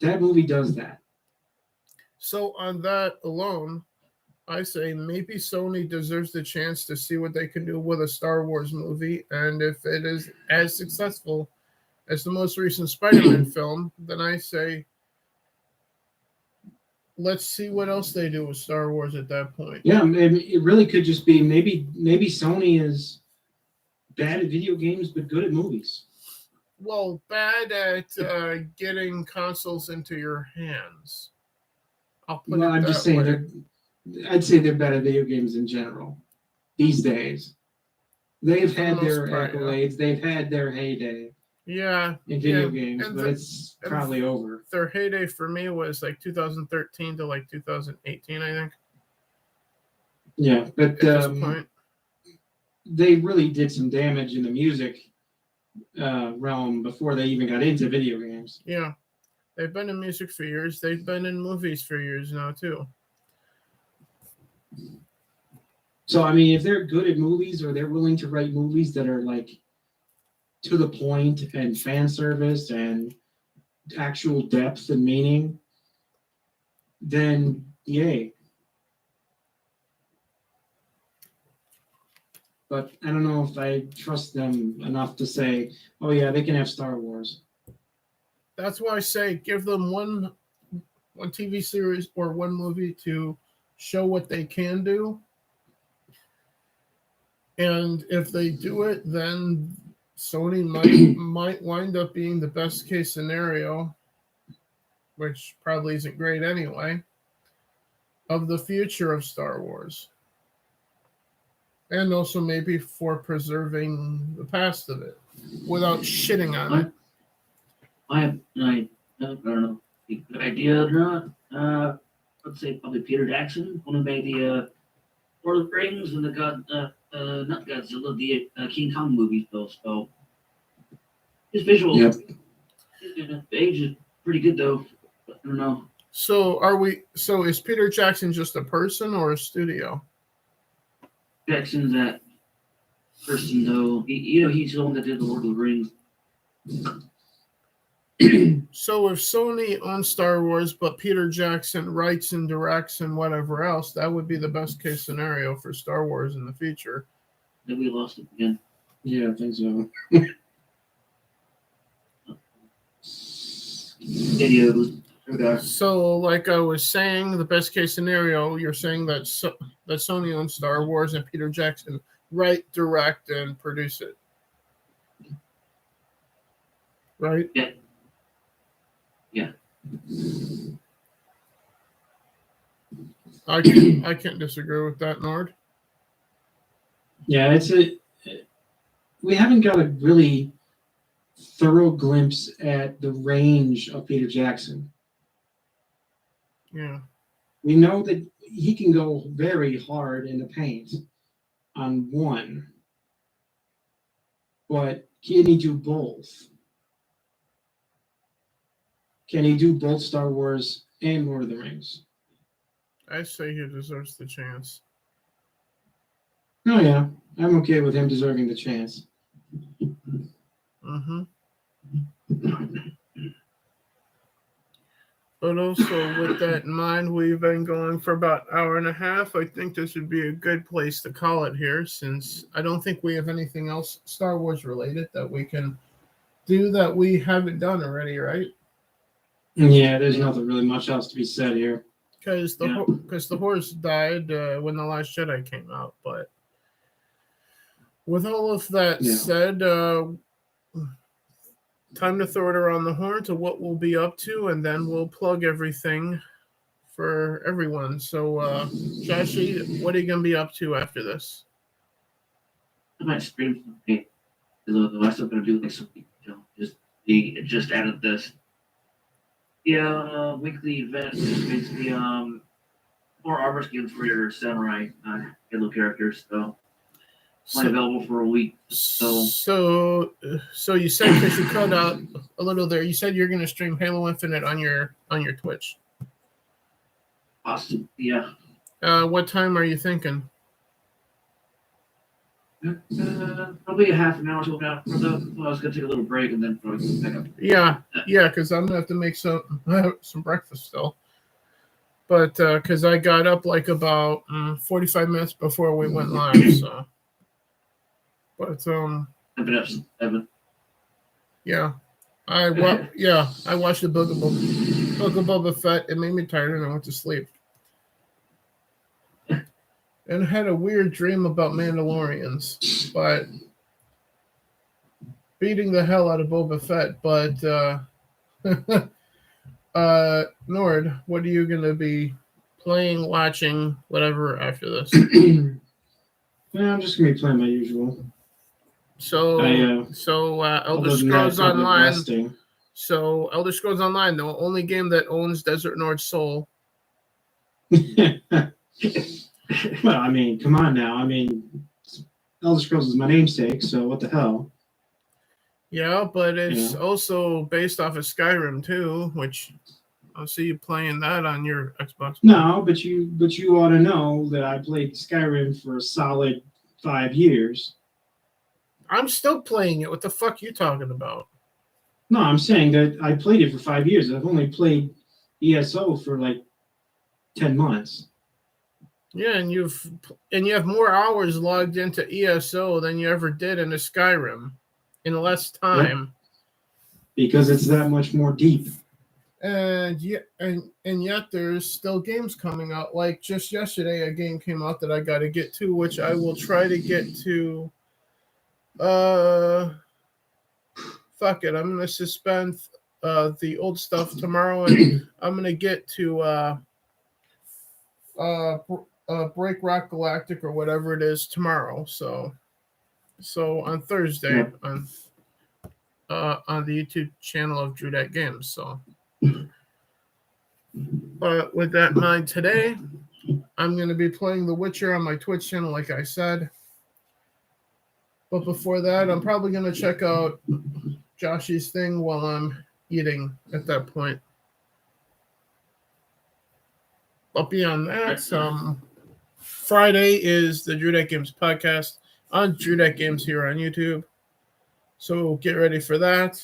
that movie does that. So on that alone, I say maybe Sony deserves the chance to see what they can do with a Star Wars movie, and if it is as successful as the most recent Spider-Man film, then I say let's see what else they do with Star Wars at that point. Yeah, it really could just be maybe Sony is bad at video games but good at movies. Well, bad at getting consoles into your hands. I'm just saying I'd say they're bad at video games in general these days. They've For the had their most part, yeah. accolades. They've had their heyday Yeah, in video yeah, games, and but it's probably over. their heyday for me was like 2013 to like 2018, I think. Yeah, but At this point, they really did some damage in the music realm before they even got into video games. yeah, they've been in music for years. They've been in movies for years now too. So I mean, if they're good at movies or they're willing to write movies that are like to the point and fan service and actual depth and meaning, then yay. But I don't know if I trust them enough to say, oh yeah, they can have Star Wars. That's why I say give them one TV series or one movie to show what they can do. And if they do it, then Sony might wind up being the best case scenario, which probably isn't great anyway, of the future of Star Wars. And also maybe for preserving the past of it without shitting on it. I don't know the good idea or not. Let's say probably Peter Jackson, one who made the Lord of the Rings and the not Godzilla, the King Kong movies, though. So his visual, the age is pretty good though. I don't know. So is Peter Jackson just a person or a studio? Jackson's that person though. He's the one that did the Lord of the Rings. So if Sony owns Star Wars, but Peter Jackson writes and directs and whatever else, that would be the best case scenario for Star Wars in the future. Then we lost it again. Yeah, I think so. Videos. Okay. So, like I was saying, the best case scenario, you're saying that that Sony owns Star Wars and Peter Jackson write, direct, and produce it, right? Yeah. Yeah. I can't disagree with that, Nord. Yeah, we haven't got a really thorough glimpse at the range of Peter Jackson. Yeah. We know that he can go very hard in the paint on one, but can he do both? Can he do both Star Wars and Lord of the Rings? I say he deserves the chance. Oh yeah, I'm okay with him deserving the chance. Mm-hmm. But also, with that in mind, we've been going for about an hour and a half. I think this would be a good place to call it here, since I don't think we have anything else Star Wars related that we can do that we haven't done already, right? Yeah, there's nothing really much else to be said here. Because the horse died when The Last Jedi came out. But with all of that said, time to throw it around the horn to what we'll be up to, and then we'll plug everything for everyone. So, Joshy, what are you going to be up to after this? I might stream something. I'm still going to do like something, just added this. Yeah, weekly event is basically more armor skins for your samurai Halo characters. So only available for a week. So you said, because you cut out a little there, you said you're going to stream Halo Infinite on your Twitch. Awesome. Yeah. What time are you thinking? Probably a half an hour to an hour. I was gonna take a little break and then probably back up. Yeah, because I'm gonna have to make some breakfast still. But because I got up like about 45 minutes before we went live, so. But I've been up since 7. Yeah, I watched the Book of Boba Fett. It made me tired and I went to sleep. And had a weird dream about Mandalorians, but beating the hell out of Boba Fett. But Nord, what are you going to be playing, watching, whatever after this? Yeah, I'm just going to be playing my usual. So, Elder Other than Scrolls that, probably Online. resting. So, Elder Scrolls Online, the only game that owns Desert Nord's soul. Well, I mean, come on now. I mean, Elder Scrolls is my namesake, so what the hell? Yeah, but it's Yeah. also based off of Skyrim too, which I'll see you playing that on your Xbox. No, but you ought to know that I played Skyrim for a solid 5 years. I'm still playing it. What the fuck you talking about? No, I'm saying that I played it for 5 years. I've only played ESO for like 10 months. Yeah, and you have more hours logged into ESO than you ever did into Skyrim in less time. Yep. Because it's that much more deep. And yet there's still games coming out. Like just yesterday, a game came out that I got to get to, which I will try to get to. Fuck it, I'm gonna suspend the old stuff tomorrow, and I'm gonna get to Break Rock Galactic or whatever it is tomorrow. So on Thursday Yeah. on the YouTube channel of Drew That Games. So, but with that in mind, today I'm going to be playing The Witcher on my Twitch channel, like I said. But before that, I'm probably going to check out Joshy's thing while I'm eating at that point. But beyond that, Friday is the Drew That Games podcast on Drew That Games here on YouTube. So get ready for that.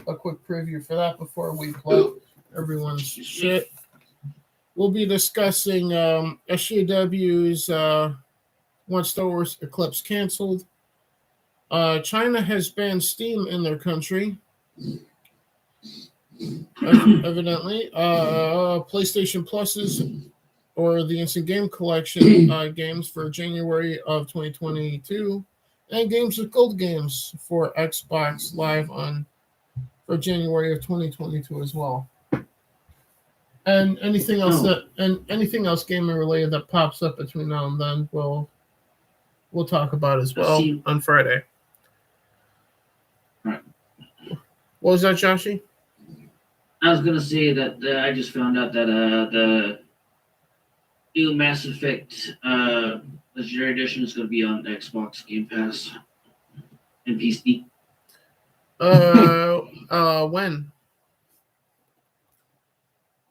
A quick preview for that before we play everyone's shit. We'll be discussing SJW's One Star Wars Eclipse canceled. China has banned Steam in their country. Evidently. PlayStation Pluses or the Instant Game Collection games for January of 2022. And games with gold games for Xbox Live for January of 2022 as well. And anything else gaming related that pops up between now and then, we'll talk about as well on Friday. Right. What was that, Joshy? I was gonna say that I just found out that the new Mass Effect Legendary Edition is gonna be on Xbox Game Pass and PC. When?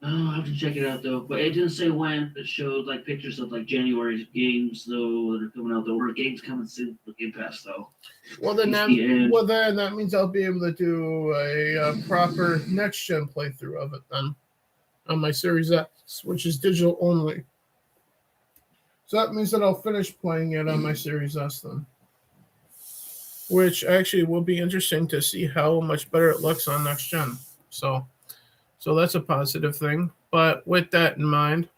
Oh, I have to check it out though. But it didn't say when. It showed like pictures of like January games though that are coming out. There were games coming soon for Game Pass though. Well then that means I'll be able to do a proper next gen playthrough of it then on my Series X, which is digital only. So that means that I'll finish playing it on my Series S then. Which actually will be interesting to see how much better it looks on next gen. So that's a positive thing. But with that in mind,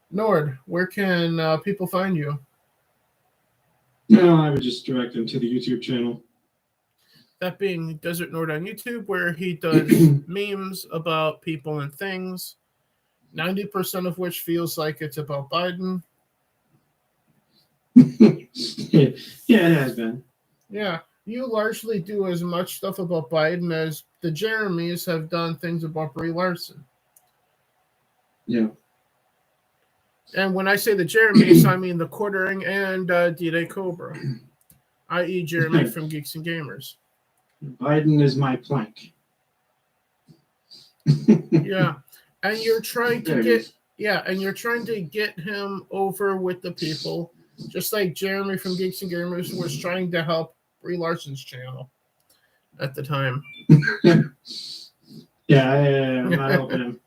Nord, where can people find you? No, I would just direct them to the YouTube channel. That being Desert Nord on YouTube, where he does memes about people and things, 90% of which feels like it's about Biden. Yeah, it has been. Yeah, you largely do as much stuff about Biden as the Jeremys have done things about Brie Larson. Yeah. And when I say the Jeremys, I mean the Quartering and D-Day Cobra, i.e. Jeremy from Geeks and Gamers. Biden is my plank. Yeah, and you're trying to get him over with the people, just like Jeremy from Geeks and Gamers was trying to help Brie Larson's channel at the time. Yeah, I'm not helping him.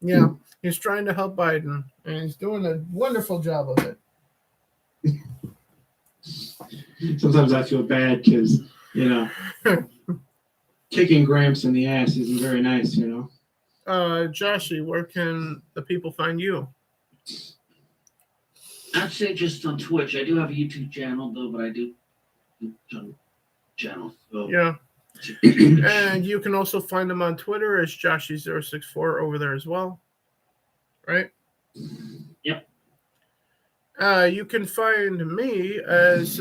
Yeah, he's trying to help Biden, and he's doing a wonderful job of it. Sometimes I feel bad because, kicking Gramps in the ass isn't very nice, Joshy, where can the people find you? I'd say just on Twitch. I do have a YouTube channel though, but I do channel. So. Yeah. And you can also find him on Twitter as Joshy064 over there as well. Right? Yep. You can find me as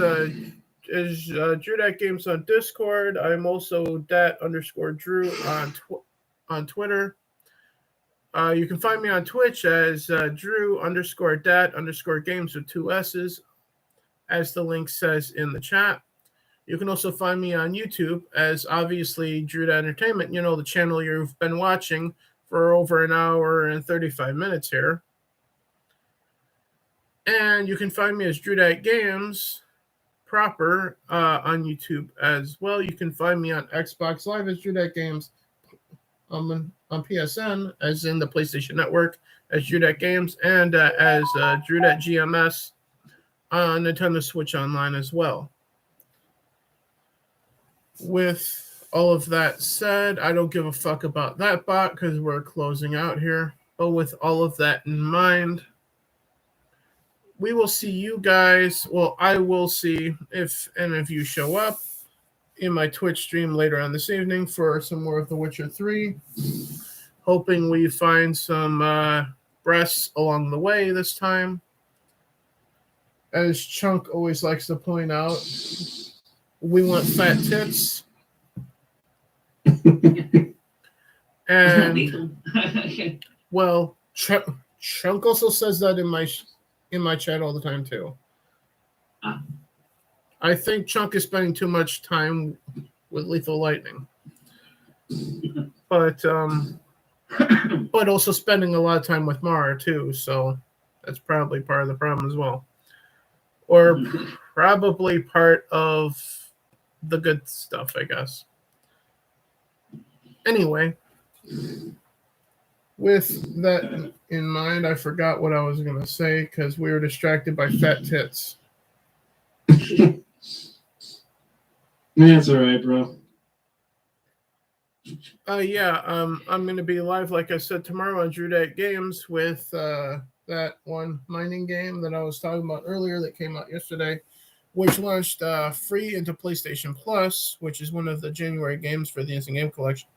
Drew Games on Discord. I'm also dat_Drew on Twitter. You can find me on Twitch as Drew_dat_games with 2 S's, as the link says in the chat. You can also find me on YouTube as obviously Drew Entertainment, the channel you've been watching for over an hour and 35 minutes here. And you can find me as Drew Games proper on YouTube as well. You can find me on Xbox Live as Drew Games, on PSN as in the PlayStation Network as Drew Games, and as Drew GMS on Nintendo Switch Online as well. With all of that said, I don't give a fuck about that bot because we're closing out here. But with all of that in mind, we will see you guys. Well, I will see if any of you show up in my Twitch stream later on this evening for some more of The Witcher 3. Hoping we find some breasts along the way this time. As Chunk always likes to point out, we want fat tits. And well, Chunk also says that in my chat all the time too. I think Chunk is spending too much time with Lethal Lightning, but also spending a lot of time with Mara too. So that's probably part of the problem as well, or probably part of the good stuff, I guess. Anyway, with that in mind, I forgot what I was going to say because we were distracted by fat tits. That's all right, bro. I'm going to be live, like I said, tomorrow on Drew Games with that one mining game that I was talking about earlier that came out yesterday, which launched free into PlayStation Plus, which is one of the January games for the Instant Game Collection.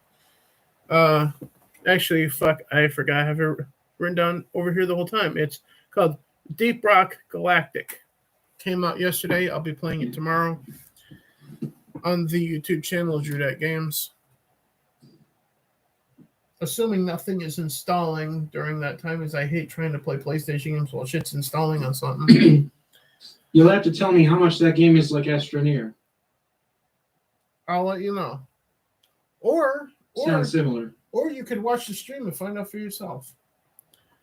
Actually, I forgot. I have it written down over here the whole time. It's called Deep Rock Galactic. Came out yesterday. I'll be playing it tomorrow on the YouTube channel, Drew Games. Assuming nothing is installing during that time, as I hate trying to play PlayStation games while shit's installing on something. You'll have to tell me how much that game is like Astroneer. I'll let you know. Or Sounds similar. Or you could watch the stream and find out for yourself.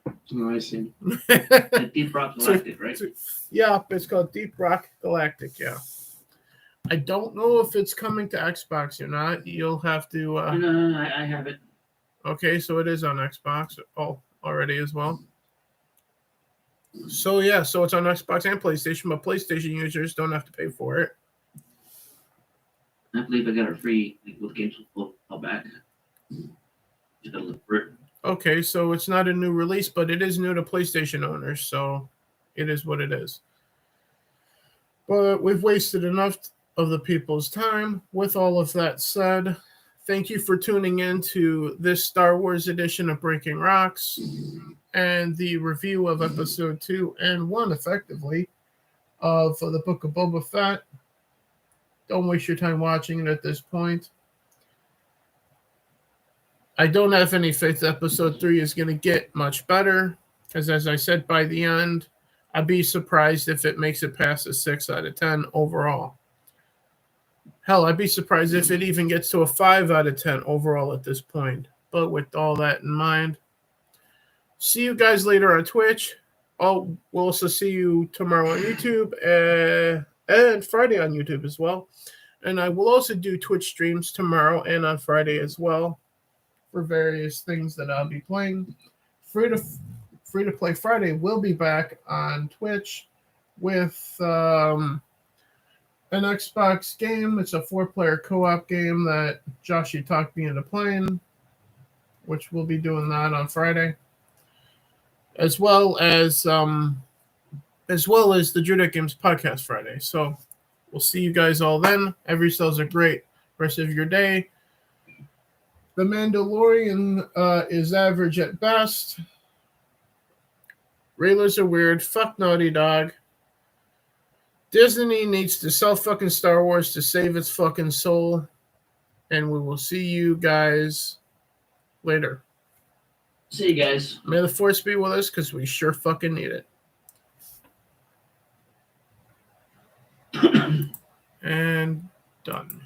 Oh, I see. Deep Rock Galactic, right? Yeah, it's called Deep Rock Galactic, yeah. I don't know if it's coming to Xbox or not. You'll have to... No, I have it. Okay, so it is on Xbox already as well. So yeah, so it's on Xbox and PlayStation, but PlayStation users don't have to pay for it. I believe I got it free with games all back. You gotta look for it. Okay, so it's not a new release, but it is new to PlayStation owners, so it is what it is. But we've wasted enough of the people's time. With all of that said, thank you for tuning in to this Star Wars edition of Breaking Rocks and the review of Episode 2 and 1, effectively, of the Book of Boba Fett. Don't waste your time watching it at this point. I don't have any faith Episode 3 is going to get much better, because as I said, by the end, I'd be surprised if it makes it past a 6 out of 10 overall. Hell, I'd be surprised if it even gets to a 5 out of 10 overall at this point. But with all that in mind, see you guys later on Twitch. We'll also see you tomorrow on YouTube and Friday on YouTube as well. And I will also do Twitch streams tomorrow and on Friday as well for various things that I'll be playing. Free to Play Friday will be back on Twitch with an Xbox game. It's a 4-player co-op game that Joshy talked me into playing, which we'll be doing that on Friday, as well as the Jedi Games podcast Friday. So we'll see you guys all then. Have yourselves a great rest of your day. The Mandalorian is average at best. Raylers are weird. Fuck Naughty Dog. Disney needs to sell fucking Star Wars to save its fucking soul. And we will see you guys later. See you guys. May the Force be with us, because we sure fucking need it. And done.